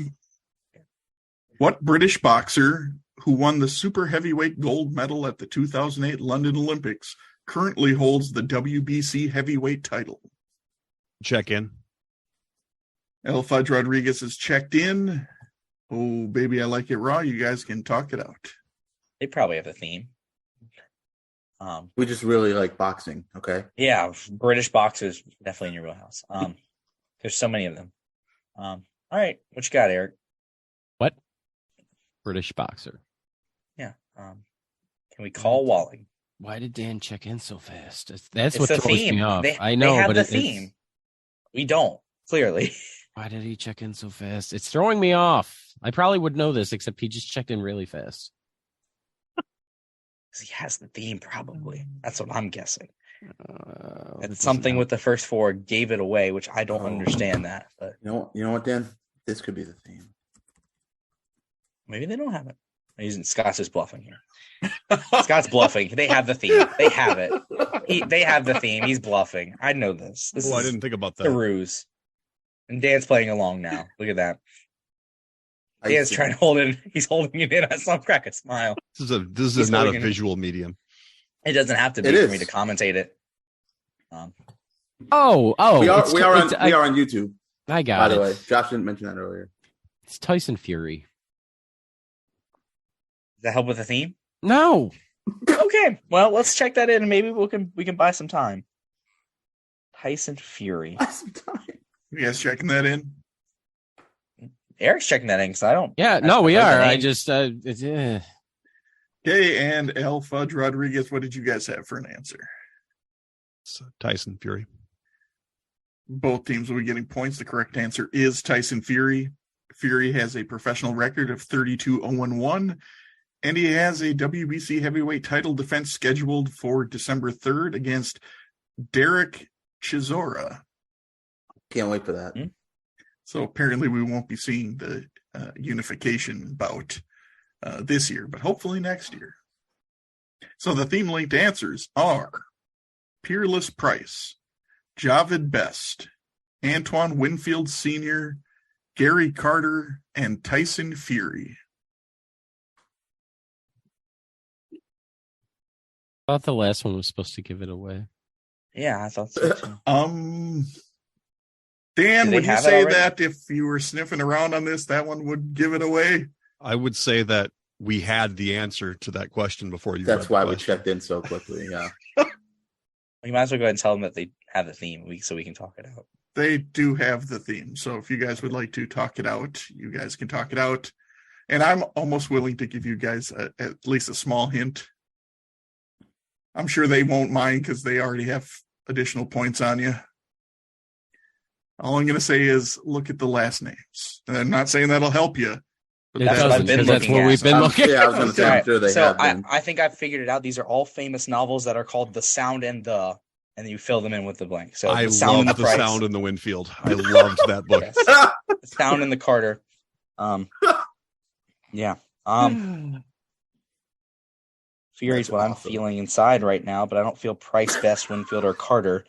What British boxer who won the super heavyweight gold medal at the 2008 London Olympics currently holds the WBC heavyweight title? Check in. El Fudge Rodriguez is checked in. Oh, baby, I like it raw. You guys can talk it out. They probably have a theme. We just really like boxing, okay? Yeah, British boxers definitely in your wheelhouse. There's so many of them. All right, what you got, Eric? What? British boxer. Yeah. Can we call Walling? Why did Dan check in so fast? That's It's what the throws theme. me off. They, I know, they have but the it's theme. We don't, clearly. Why did he check in so fast? It's throwing me off. I probably would know this, except he just checked in really fast. He has the theme, probably. That's what I'm guessing. It's something with the first four gave it away, which I don't understand that. But You know what, Dan? This could be the theme. maybe they don't have it. Scott's just bluffing here. Scott's bluffing. They have the theme. They have it. They have the theme. He's bluffing. I know this. This I is didn't think about the that. ruse. And Dan's playing along now. Look at that. Dan's trying to hold it. He's holding it in. I saw him crack a smile. This is not a visual medium. It doesn't have to be for me to commentate it. We are on YouTube. I got By it. the way, Josh didn't mention that earlier. It's Tyson Fury. Does that help with the theme? No. Okay. Well, let's check that in, and maybe we can buy some time. Tyson Fury. Buy some time. You guys checking that in? Eric's checking that in because I don't. Yeah. No, we are. I just. It's, Okay, and El Fudge Rodriguez, what did you guys have for an answer? It's Tyson Fury. Both teams will be getting points. The correct answer is Tyson Fury. Fury has a professional record of 32-0-1, and he has a WBC heavyweight title defense scheduled for December 3rd against Derek Chisora. Can't wait for that. So apparently we won't be seeing the unification bout this year, but hopefully next year. So the theme-linked answers are Peerless Price, Javid Best, Antoine Winfield Sr., Gary Carter, and Tyson Fury. I thought the last one was supposed to give it away. Yeah, I thought so too. Dan, would you have it say already? that if you were sniffing around on this, that one would give it away? I would say that we had the answer to that question before you. That's read the why we question. checked in so quickly. Yeah. You might as well go ahead and tell them that they have the theme so we can talk it out. They do have the theme. So if you guys would like to talk it out, you guys can talk it out. And I'm almost willing to give you guys at least a small hint. I'm sure they won't mind because they already have additional points on you. All I'm going to say is look at the last names. And I'm not saying that'll help you. But That's what I've been because that's looking what at. we've been looking Yeah, I was going to say, I'm sure they so have been. I think I've figured it out. These are all famous novels that are called The Sound and the, and then you fill them in with the blank. So I The Sound and love the the Price. sound in the Winfield. I loved that book. Yes. The Sound and the Carter. Yeah. Fury's what I'm feeling inside right now, but I don't feel Price, Best, Winfield, or Carter.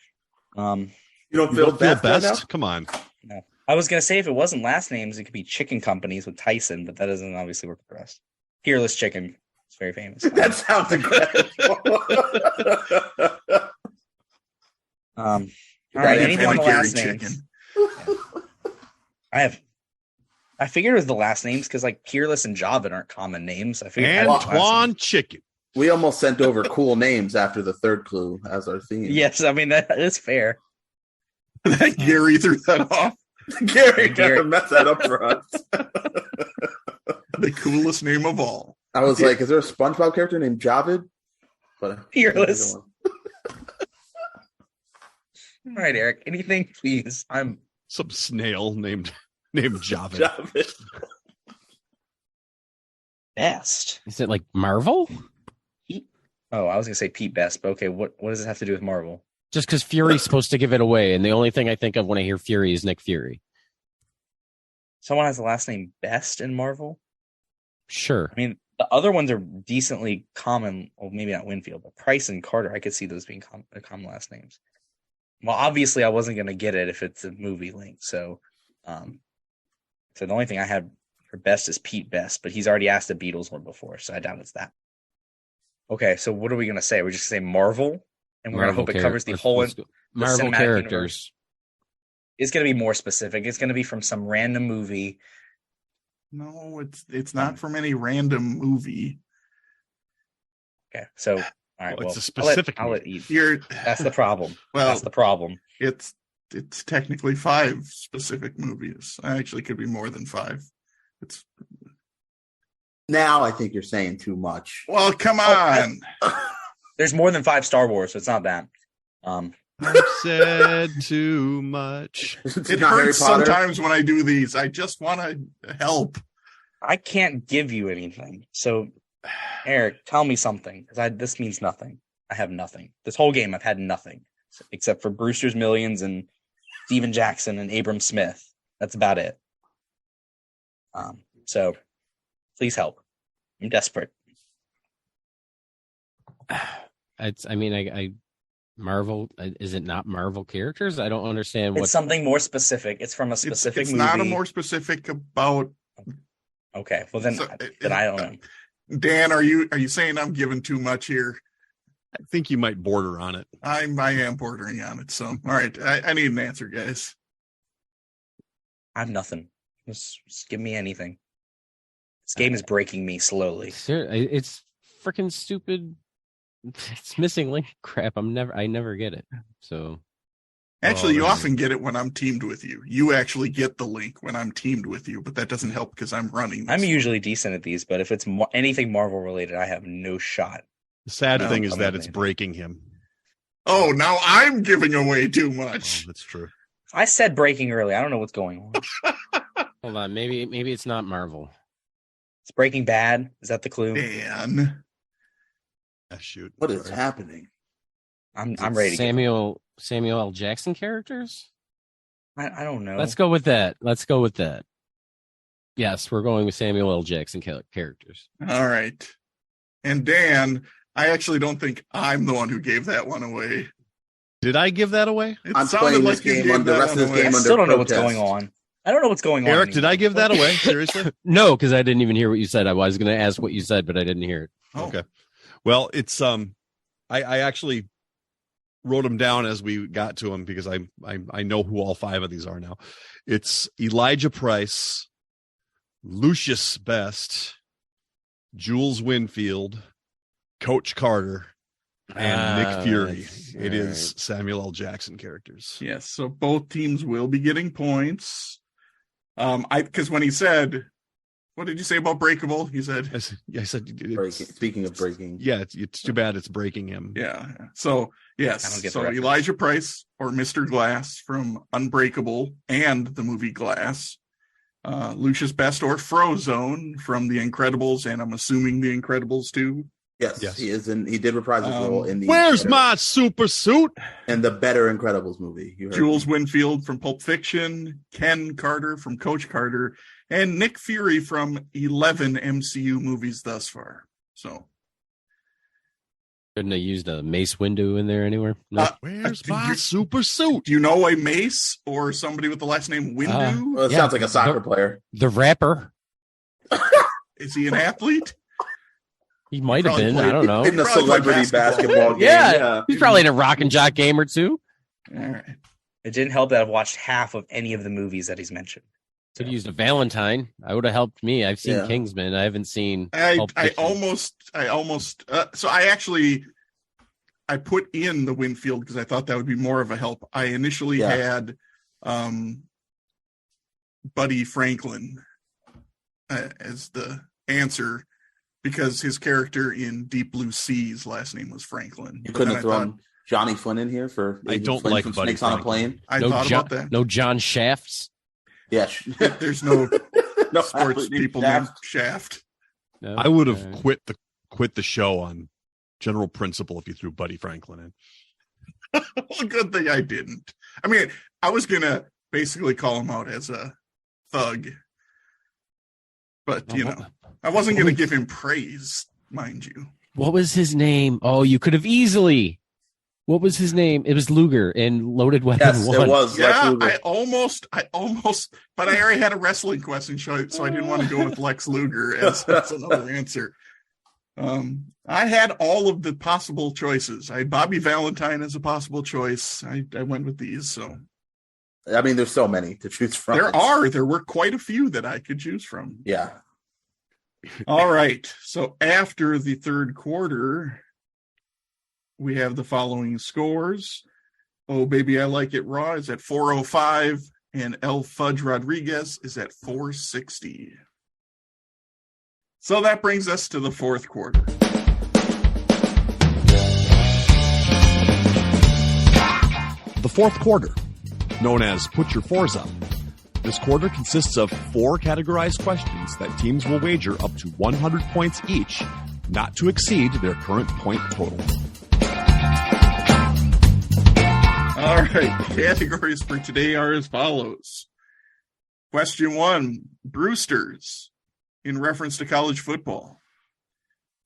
You don't You feel don't feel best right now? best? Come on. No. I was going to say if it wasn't last names, it could be chicken companies with Tyson, but that doesn't obviously work with the rest. Peerless Chicken. It's very famous. That sounds incredible. All right, anything on the last Chicken. names? I figured it was the last names because like Peerless and Javid aren't common names. I figured Antoine Chicken. We almost sent over cool names after the third clue as our theme. Yes, I mean that is fair. Gary threw that off. Gary Gary. kind of messed that up for us. The coolest name of all. I was like, is there a SpongeBob character named Javid? But Peerless. All right, Eric. Anything, please. I'm Some snail named Javid. Javid. Best. Is it like Marvel? Oh, I was gonna say Pete Best, but okay. What does this have to do with Marvel? Just because Fury's supposed to give it away, and the only thing I think of when I hear Fury is Nick Fury. Someone has the last name Best in Marvel. Sure. I mean, the other ones are decently common. Well, maybe not Winfield, but Price and Carter. I could see those being common last names. Well, obviously, I wasn't gonna get it if it's a movie link. So the only thing I had for Best is Pete Best, but he's already asked a Beatles one before, so I doubt it's that. Okay, so what are we gonna say? We're just gonna say Marvel, and we're gonna hope it covers the whole. Marvel cinematic characters. universe. It's gonna be more specific. It's gonna be from some random movie. No, it's not from any random movie. Okay, so all right. Well, Well, it's a specific I'll let you. You're That's the problem. well. That's the problem. It's technically 5 specific movies. Actually, could be more than 5. It's Now I think you're saying too much. well, come on. There's more than 5 Star Wars, so it's not that. I've said too much. It's It not Harry hurts Potter. sometimes when I do these. I just want to help. I can't give you anything. So, Eric, tell me something because this means nothing. I have nothing. This whole game, I've had nothing except for Brewster's Millions and Steven Jackson and Abram Smith. That's about it. So please help. I'm desperate. Marvel, is it not Marvel characters? I don't understand It's something more specific. It's from a specific it's movie. not a more specific about. Okay, well then I don't know. Dan, are you saying I'm giving too much here? I think you might border on it. I am bordering on it. So, all right, I need an answer, guys. I have nothing. Just give me anything. This game is breaking me slowly. It's freaking stupid. It's missing link crap. I never get it. So actually, you often get it when I'm teamed with you. You actually get the link when I'm teamed with you, but that doesn't help because I'm running this. I'm usually decent at these, but if it's anything Marvel related, I have no shot. The sad thing is that it's breaking him. Oh, now I'm giving away too much. Oh, that's true. I said breaking early. I don't know what's going on. Hold on, maybe it's not Marvel. It's Breaking Bad. Is that the clue? Dan. Shoot. What is happening? I'm ready. Samuel L. Jackson characters? I don't know. Let's go with that. Yes, we're going with Samuel L. Jackson characters. All right. And Dan, I actually don't think I'm the one who gave that one away. Did I give that away? I'm playing this game on the rest of this game. I still don't know what's going on. I don't know what's going on. Eric, did I give that away? Seriously? No, because I didn't even hear what you said. I was going to ask what you said, but I didn't hear it. Oh. Okay. Well, it's I actually wrote them down as we got to them because I know who all 5 of these are now. It's Elijah Price, Lucius Best, Jules Winfield, Coach Carter, and Nick Fury. It is Samuel L. Jackson characters. Yes, so both teams will be getting points. Because when he said, what did you say about breakable? He said, I said Speaking of breaking, yeah, it's too bad it's breaking him. Yeah. So yes, so Elijah Price or Mr. Glass from Unbreakable and the movie Glass, Lucius Best or Frozone from The Incredibles, and I'm assuming The Incredibles too. Yes, he is, and he did reprise his role in the. Where's my super suit? And the better Incredibles movie. Jules Winfield from Pulp Fiction, Ken Carter from Coach Carter, and Nick Fury from 11 MCU movies thus far. So, couldn't have used a Mace Windu in there anywhere? No. Where's my super suit? Do you know a Mace or somebody with the last name Windu? Well, it sounds like a soccer player. The rapper. Is he an athlite? He might have been. I don't know. In a celebrity basketball game. Yeah. He's probably in a rock and jock game or two. All right. It didn't help that I've watched half of any of the movies that he's mentioned. Could have used a Valentine. I would have helped me. I've seen Kingsman. I haven't seen. I almost. So I put in the Winfield because I thought that would be more of a help. I initially had Buddy Franklin as the answer because his character in Deep Blue Sea's last name was Franklin. You couldn't have thrown Johnny Flynn in here for. I don't like Buddy Snakes on a Plane. I thought about that. No John Shafts. Yeah, there's no sports people named Shaft. No? I would have quit the show on general principle if you threw Buddy Franklin in. Well, good thing I didn't. I mean, I was gonna basically call him out as a thug, but I wasn't gonna give him praise, mind you. What was his name? Oh, you could have easily. What was his name? It was Luger in Loaded Weapon 1. It was. Yeah, I almost, but I already had a wrestling question, so I didn't want to go with Lex Luger as another answer. I had all of the possible choices. I had Bobby Valentine as a possible choice. I went with these. So, I mean, there's so many to choose from. There were quite a few that I could choose from. Yeah. All right. So after the third quarter, we have the following scores. Oh, Baby, I Like It Raw is at 405, and El Fudge Rodriguez is at 460. So that brings us to the fourth quarter. The fourth quarter, known as Put Your Fours Up. This quarter consists of 4 categorized questions that teams will wager up to 100 points each, not to exceed their current point total. All right. Categories for today are as follows. Question 1, Brewsters, in reference to college football.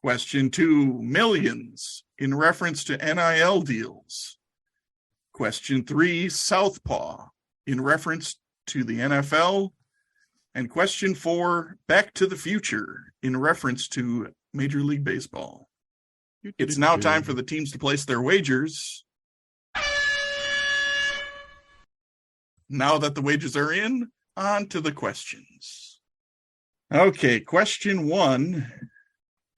Question 2, Millions, in reference to NIL deals. Question 3, Southpaw, in reference to the NFL. And question 4, Back to the Future, in reference to Major League Baseball. It's now time for the teams to place their wagers. Now that the wagers are in, on to the questions. Okay, question 1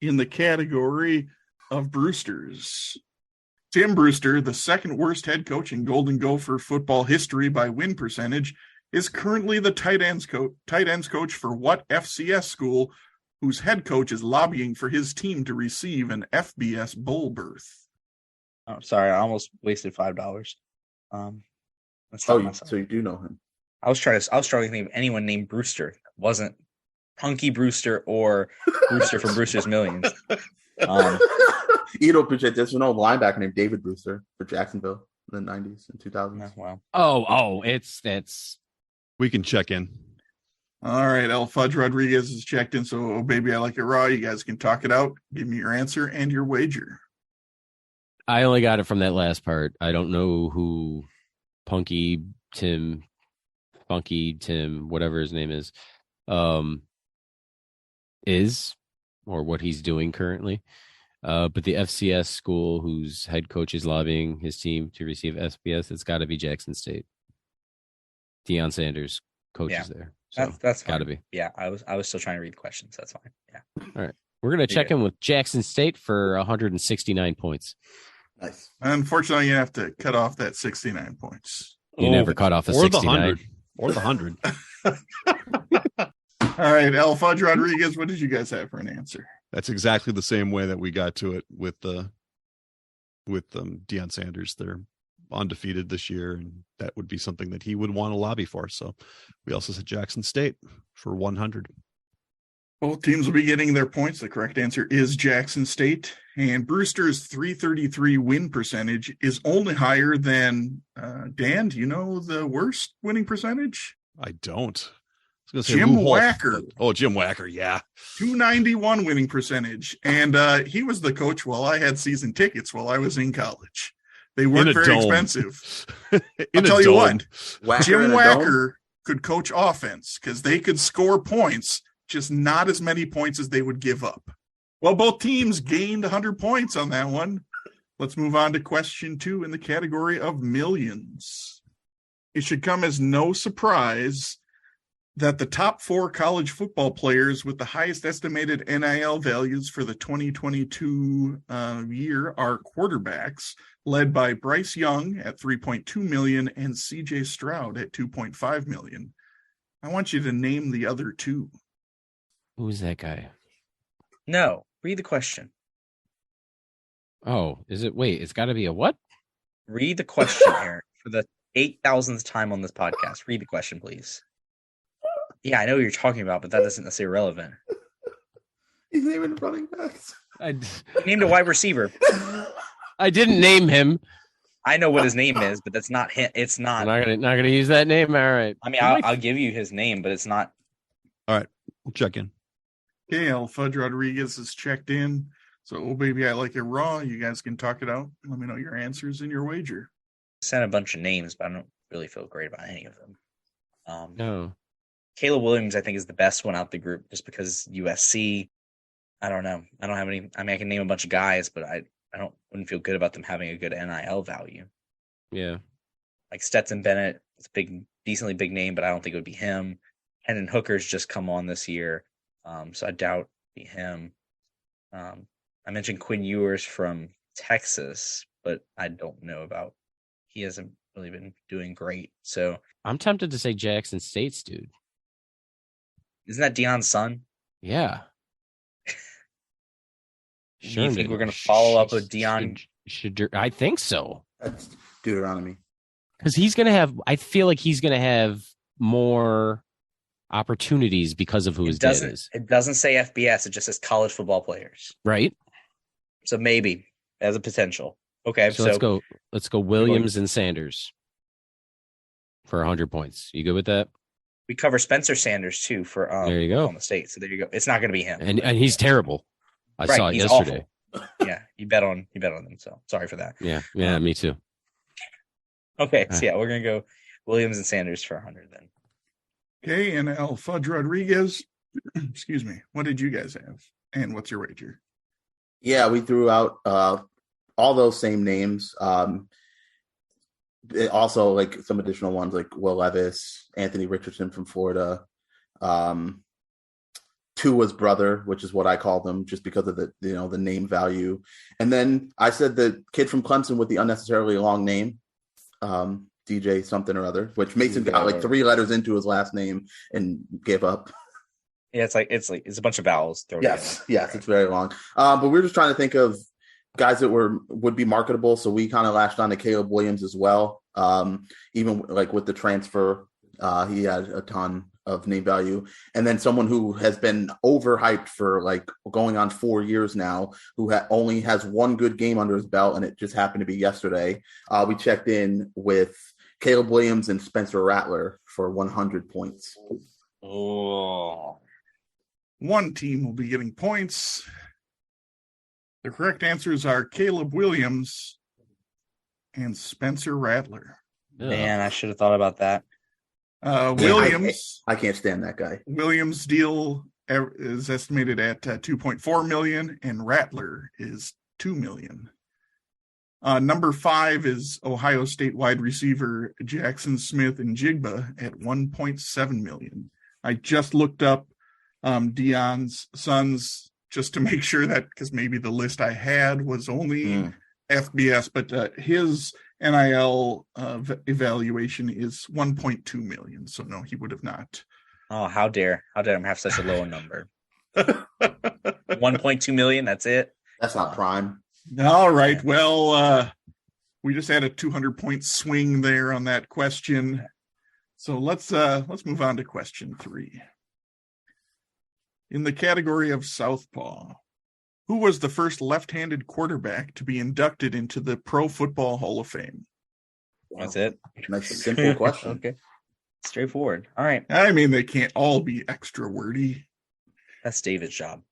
in the category of Brewsters. Tim Brewster, the second worst head coach in Golden Gopher football history by win percentage, is currently the tight ends coach for what FCS school, whose head coach is lobbying for his team to receive an FBS bowl berth? Oh, sorry, I almost wasted $5. So you do know him. I was struggling to think of anyone named Brewster. It wasn't Punky Brewster or Brewster from Brewster's Millions. You don't appreciate this. There's an old linebacker named David Brewster for Jacksonville in the 90s and 2000s. Wow. It's We can check in. All right, El Fudge Rodriguez is checked in, so oh, baby, I like it raw. You guys can talk it out. Give me your answer and your wager. I only got it from that last part. I don't know who Funky Tim, whatever his name is or what he's doing currently. But the FCS school whose head coach is lobbying his team to receive SBS, it's got to be Jackson State. Deion Sanders coaches there. So that's got to be. Yeah, I was still trying to read the questions. That's fine. Yeah. All right. We're going to check in with Jackson State for 169 points. Nice. Unfortunately, you have to cut off that 69 points. You never cut off the 69. Or the 100. All right, El Fudge Rodriguez, what did you guys have for an answer? That's exactly the same way that we got to it with Deion Sanders. They're undefeated this year, and that would be something that he would want to lobby for. So we also said Jackson State for 100. Both teams will be getting their points. The correct answer is Jackson State. And Brewster's 333 win percentage is only higher than Dan. Do you know the worst winning percentage? I don't. Jim Wacker. Oh, Jim Wacker, yeah. 291 winning percentage. And he was the coach while I had season tickets while I was in college. They weren't very expensive. I'll tell you what, Jim Wacker could coach offense because they could score points, just not as many points as they would give up. Well, both teams gained 100 points on that one. Let's move on to question 2 in the category of millions. It should come as no surprise that the top 4 college football players with the highest estimated NIL values for the 2022 year are quarterbacks, led by Bryce Young at $3.2 million and CJ Stroud at $2.5 million. I want you to name the other 2. Who's that guy? No, read the question. Oh, is it? Wait, it's got to be a what? Read the question, Aaron, for the 8,000th time on this podcast. Read the question, please. Yeah, I know what you're talking about, but that isn't necessarily relevant. He's naming running backs. He named a wide receiver. I didn't name him. I know what his name is, but that's not him. It's not. I'm not gonna use that name. All right. I mean, I'll give you his name, but it's not. All right, we'll check in. Okay, El Fudge Rodriguez is checked in. So, oh, baby, I like it raw. You guys can talk it out. Let me know your answers and your wager. Sent a bunch of names, but I don't really feel great about any of them. No. Caleb Williams, I think, is the best one out the group just because USC. I don't know. I don't have any. I mean, I can name a bunch of guys, but I wouldn't feel good about them having a good NIL value. Yeah. Like Stetson Bennett, it's a decently big name, but I don't think it would be him. Hendon Hooker's just come on this year, so I doubt it'd be him. I mentioned Quinn Ewers from Texas, but I don't know about. He hasn't really been doing great. So I'm tempted to say Jackson State's dude. Isn't that Deion's son? Yeah. Do you think we're going to follow up with Deion? I think so. That's Deuteronomy. Because he's going to have, I feel like he's going to have more opportunities because of who his dad is. It doesn't say FBS. It just says college football players. Right. So maybe as a potential. Okay, So let's go Williams and Sanders for 100 points. You good with that? we cover Spencer Sanders too for There you go. Oklahoma State. So there you go. It's not going to be him. And he's terrible. I saw it he's yesterday. Awful. Yeah, you bet on them. So sorry for that. Yeah, me too. Okay, so yeah, we're gonna go Williams and Sanders for 100 then. Okay, and El Fudge Rodriguez. Excuse me. What did you guys have? And what's your wager? Yeah, we threw out all those same names. Also, like some additional ones like Will Levis, Anthony Richardson from Florida, Tua's brother, which is what I call them, just because of the name value. And then I said the kid from Clemson with the unnecessarily long name, DJ something or other, which Mason got like 3 letters into his last name and gave up. Yeah, it's a bunch of vowels. Yes, it's very long. But we were just trying to think of guys that would be marketable, so we kind of latched on to Caleb Williams as well. Even like with the transfer, he had a ton of name value. And then someone who has been overhyped for like going on 4 years now, who only has one good game under his belt, and it just happened to be yesterday. We checked in with Caleb Williams and Spencer Rattler for 100 points. Oh. One team will be getting points. The correct answers are Caleb Williams and Spencer Rattler. Man, I should have thought about that. Williams. I can't stand that guy. Williams' deal is estimated at $2.4 million, and Rattler is $2 million. Number 5 is Ohio State wide receiver Jackson Smith and Jigba at $1.7 million. I just looked up Deion's sons just to make sure that, because maybe the list I had was only FBS, but his NIL evaluation is $1.2 million. So no, he would have not. Oh, how dare him have such a low number? 1.2 million. That's it. That's not prime. All right. Well, we just had a 200-point swing there on that question. So let's move on to question 3. In the category of Southpaw, who was the first left-handed quarterback to be inducted into the Pro Football Hall of Fame? That's it. Nice, simple question. Okay. Straightforward. All right. I mean, they can't all be extra wordy. That's David's job.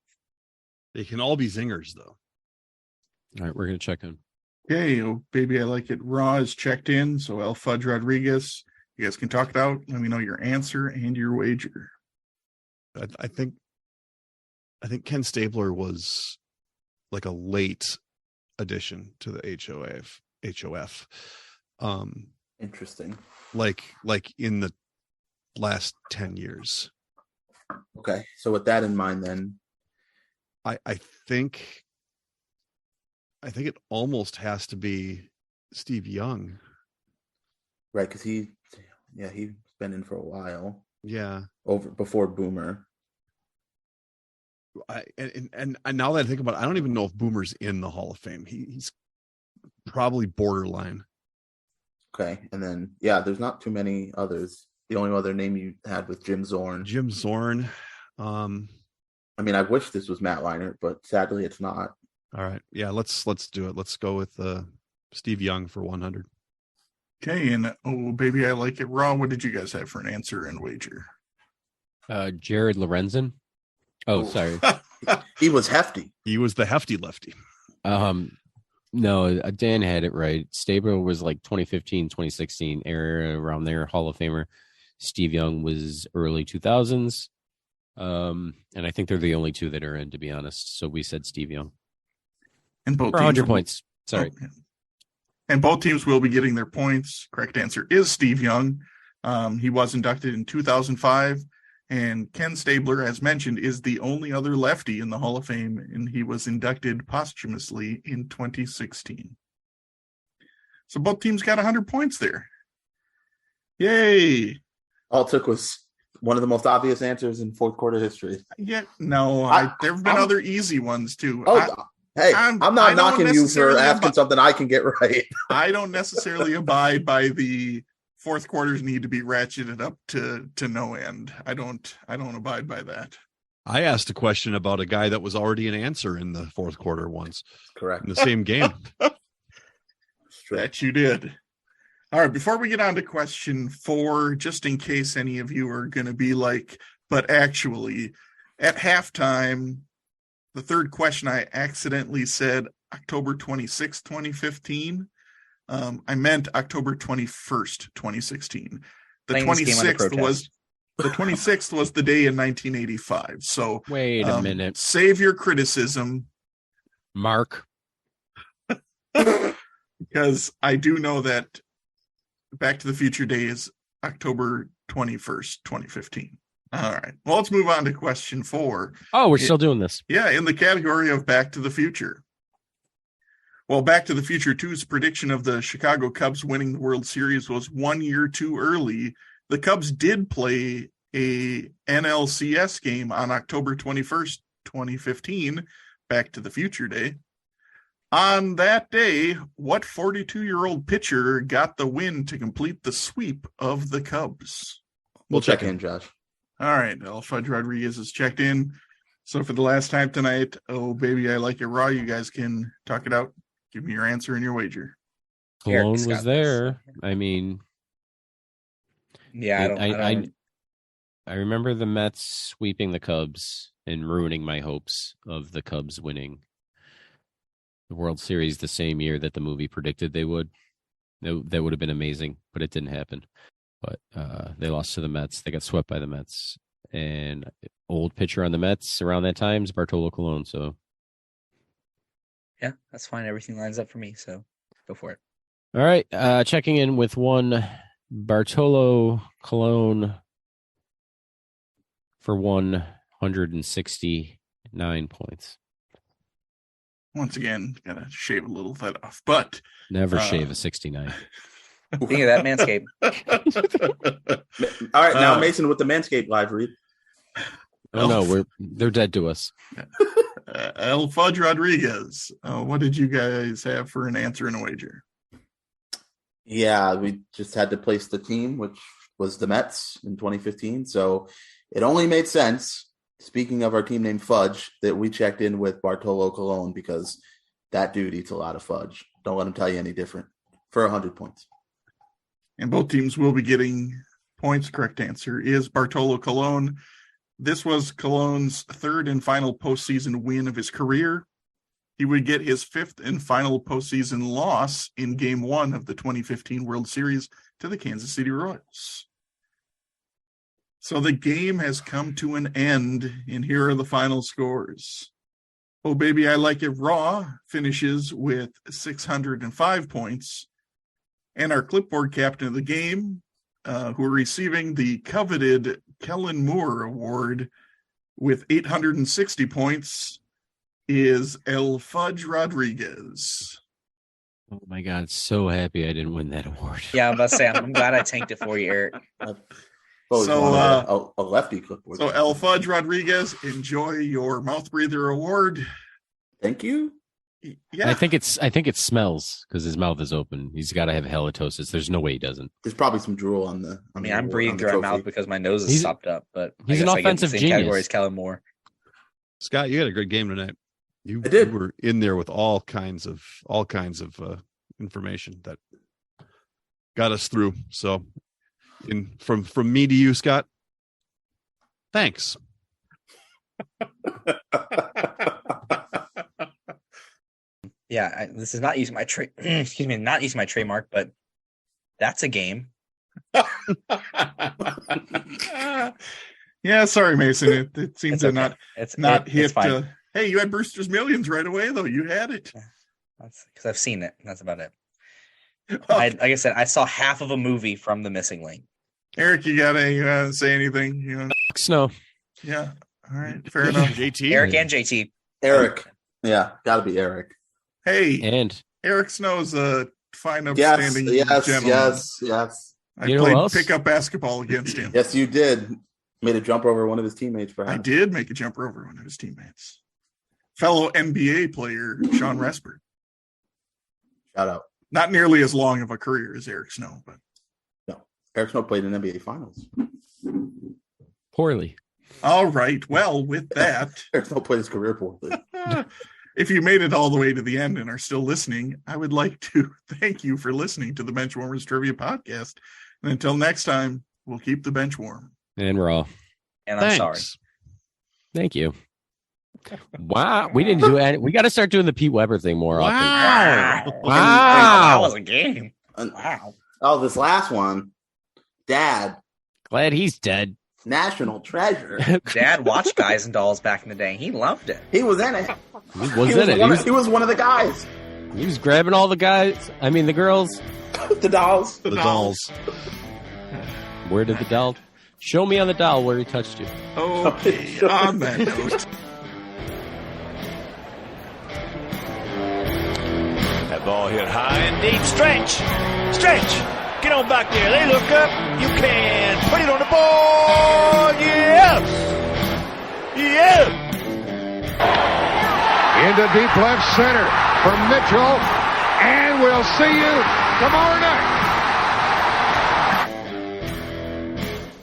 They can all be zingers, though. All right, we're going to check in. Okay, oh, baby, I like it. Raw is checked in, so El Fudge Rodriguez, you guys can talk it out. Let me know your answer and your wager. I think Ken Stabler was like a late addition to the HOF. Interesting. Like in the last 10 years. Okay, so with that in mind, then I think it almost has to be Steve Young. Right, because he's been in for a while. Yeah, before Boomer. And now that I think about it, I don't even know if Boomer's in the Hall of Fame. He's probably borderline. Okay, and then there's not too many others. The only other name you had was Jim Zorn. I mean, I wish this was Matt Leinart, but sadly, it's not. All right, let's do it. Let's go with Steve Young for 100. Okay, and oh baby, I like it raw. What did you guys have for an answer and wager? Jared Lorenzen. Oh, sorry. He was hefty. He was the hefty lefty. No, Dan had it right. Stabler was like 2015, 2016 era around there, Hall of Famer. Steve Young was early 2000s. And I think they're the only two that are in, to be honest. So we said Steve Young. And both for 100 points. Sorry. Okay. And both teams will be getting their points. Correct answer is Steve Young. He was inducted in 2005. And Ken Stabler, as mentioned, is the only other lefty in the Hall of Fame, and he was inducted posthumously in 2016. So both teams got 100 points there. Yay! All it took was one of the most obvious answers in fourth quarter history. Yeah, no, there have been other easy ones too. I'm not knocking you for asking something I can get right. I don't necessarily abide by the fourth quarters need to be ratcheted up to no end. I don't abide by that. I asked a question about a guy that was already an answer in the fourth quarter once. Correct. In the same game. true. That you did. All right, before we get on to question 4, just in case any of you are going to be like, but actually, at halftime, the third question I accidentally said October 26, 2015. I meant October 21st, 2016. The Playing this game under 26th was the day in 1985. So Wait a minute. Save your criticism. Mark. Because I do know that Back to the Future Day is October 21st, 2015. All right. Well, let's move on to question 4. Oh, we're still doing this. Yeah, in the category of Back to the Future. Well, Back to the Future 2's prediction of the Chicago Cubs winning the World Series was 1 year too early. The Cubs did play a NLCS game on October 21st, 2015, Back to the Future Day. On that day, what 42-year-old pitcher got the win to complete the sweep of the Cubs? We'll check in, Josh. All right, Alfred Rodriguez is checked in. So for the last time tonight, oh, baby, I like it raw. You guys can talk it out. Give me your answer and your wager. Cologne Eric's was got there. I mean, Yeah, I remember the Mets sweeping the Cubs and ruining my hopes of the Cubs winning the World Series the same year that the movie predicted they would. That would have been amazing, but it didn't happen. But they lost to the Mets. They got swept by the Mets. And old pitcher on the Mets around that time is Bartolo Colon. So yeah, that's fine. Everything lines up for me, so go for it. all right, checking in with one Bartolo Colon for 169 points. Once again, gotta shave a little of that off, but Never shave a 69. Speaking of that, Manscaped. All right, now Mason with the Manscaped live read. Oh no, they're dead to us. El Fudge Rodriguez, what did you guys have for an answer and a wager? Yeah, we just had to place the team, which was the Mets in 2015. So it only made sense, speaking of our team named Fudge, that we checked in with Bartolo Colon because that dude eats a lot of fudge. Don't let him tell you any different. For 100 points. And both teams will be getting points. Correct answer is Bartolo Colon. This was Colon's third and final postseason win of his career. He would get his fifth and final postseason loss in Game 1 of the 2015 World Series to the Kansas City Royals. So the game has come to an end, and here are the final scores. Oh, Baby, I Like It Raw finishes with 605 points. And our clipboard captain of the game, who are receiving the coveted Kellen Moore Award with 860 points, is El Fudge Rodriguez. Oh my God, so happy I didn't win that award. Yeah, I'm about to say, I'm glad I tanked it for you, Eric. So a lefty clipboard. So El Fudge Rodriguez, enjoy your mouth breather award. Thank you. Yeah, I think it smells because his mouth is open. He's got to have halitosis. There's no way he doesn't. There's probably some drool on the. I mean, I'm breathing through my mouth because my nose is stopped up, but he's an offensive same genius. category as Kellen Moore. Scott, you had a great game tonight. You were in there with all kinds of information that got us through. So, from me to you, Scott, thanks. Yeah, this is not using my not using my trademark, but that's a game. Yeah, sorry, Mason. It seems to okay. not hit. It's fine. Hey, you had Brewster's Millions right away, though. You had it. That's because I've seen it. That's about it. Oh. Like I said, I saw half of a movie from The Missing Link. Eric, you gotta say anything? Snow. Yeah. All right. Fair enough. JT. Eric and JT. Eric. Yeah, got to be Eric. Hey, And Eric Snow's a fine, upstanding gentleman. Yes. I You know played who else? pickup basketball against him. Yes, you did. Made a jump over one of his teammates, perhaps. I did make a jumper over one of his teammates. Fellow NBA player, Sean Resper. Shout out. Not nearly as long of a career as Eric Snow, but No. Eric Snow played in NBA Finals. poorly. all right. Well, with that, Eric Snow played his career poorly. If you made it all the way to the end and are still listening, I would like to thank you for listening to the Benchwarmers Trivia Podcast. And until next time, we'll keep the bench warm. And raw. And I'm sorry. Thank you. Wow. We didn't do any. We got to start doing the Pete Weber thing more often. Wow. Wow. That was a game. Wow. Oh, this last one. Dad. Glad he's dead. National treasure. Dad watched Guys and Dolls back in the day. He loved it. He was in it. He was one of the guys. He was grabbing all the guys. I mean, the girls. The dolls. The dolls. Where did the doll? Show me on the doll where he touched you. Okay, on that note. That ball hit high and deep. Stretch. Get on back there. They look up. You can put it on the board. Yes. Into deep left center for Mitchell. And we'll see you tomorrow night.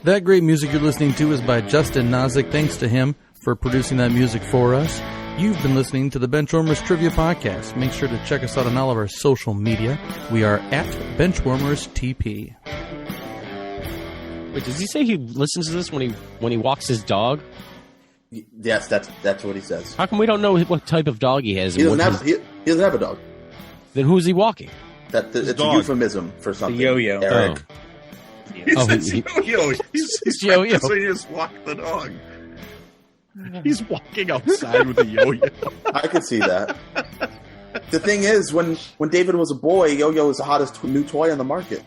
That great music you're listening to is by Justin Nozick. Thanks to him for producing that music for us. You've been listening to the Benchwarmers Trivia Podcast. Make sure to check us out on all of our social media. We are at Benchwarmers TP. Wait, does he say he listens to this when he walks his dog? Yes, that's what he says. How come we don't know what type of dog he has? He doesn't have a dog. Then who's he walking? It's a euphemism for something. The yo-yo. Eric. Yo-yo. He's yo-yo. So you just walk the dog. He's walking outside with a yo-yo. I could see that. The thing is, when David was a boy, yo-yo was the hottest new toy on the market.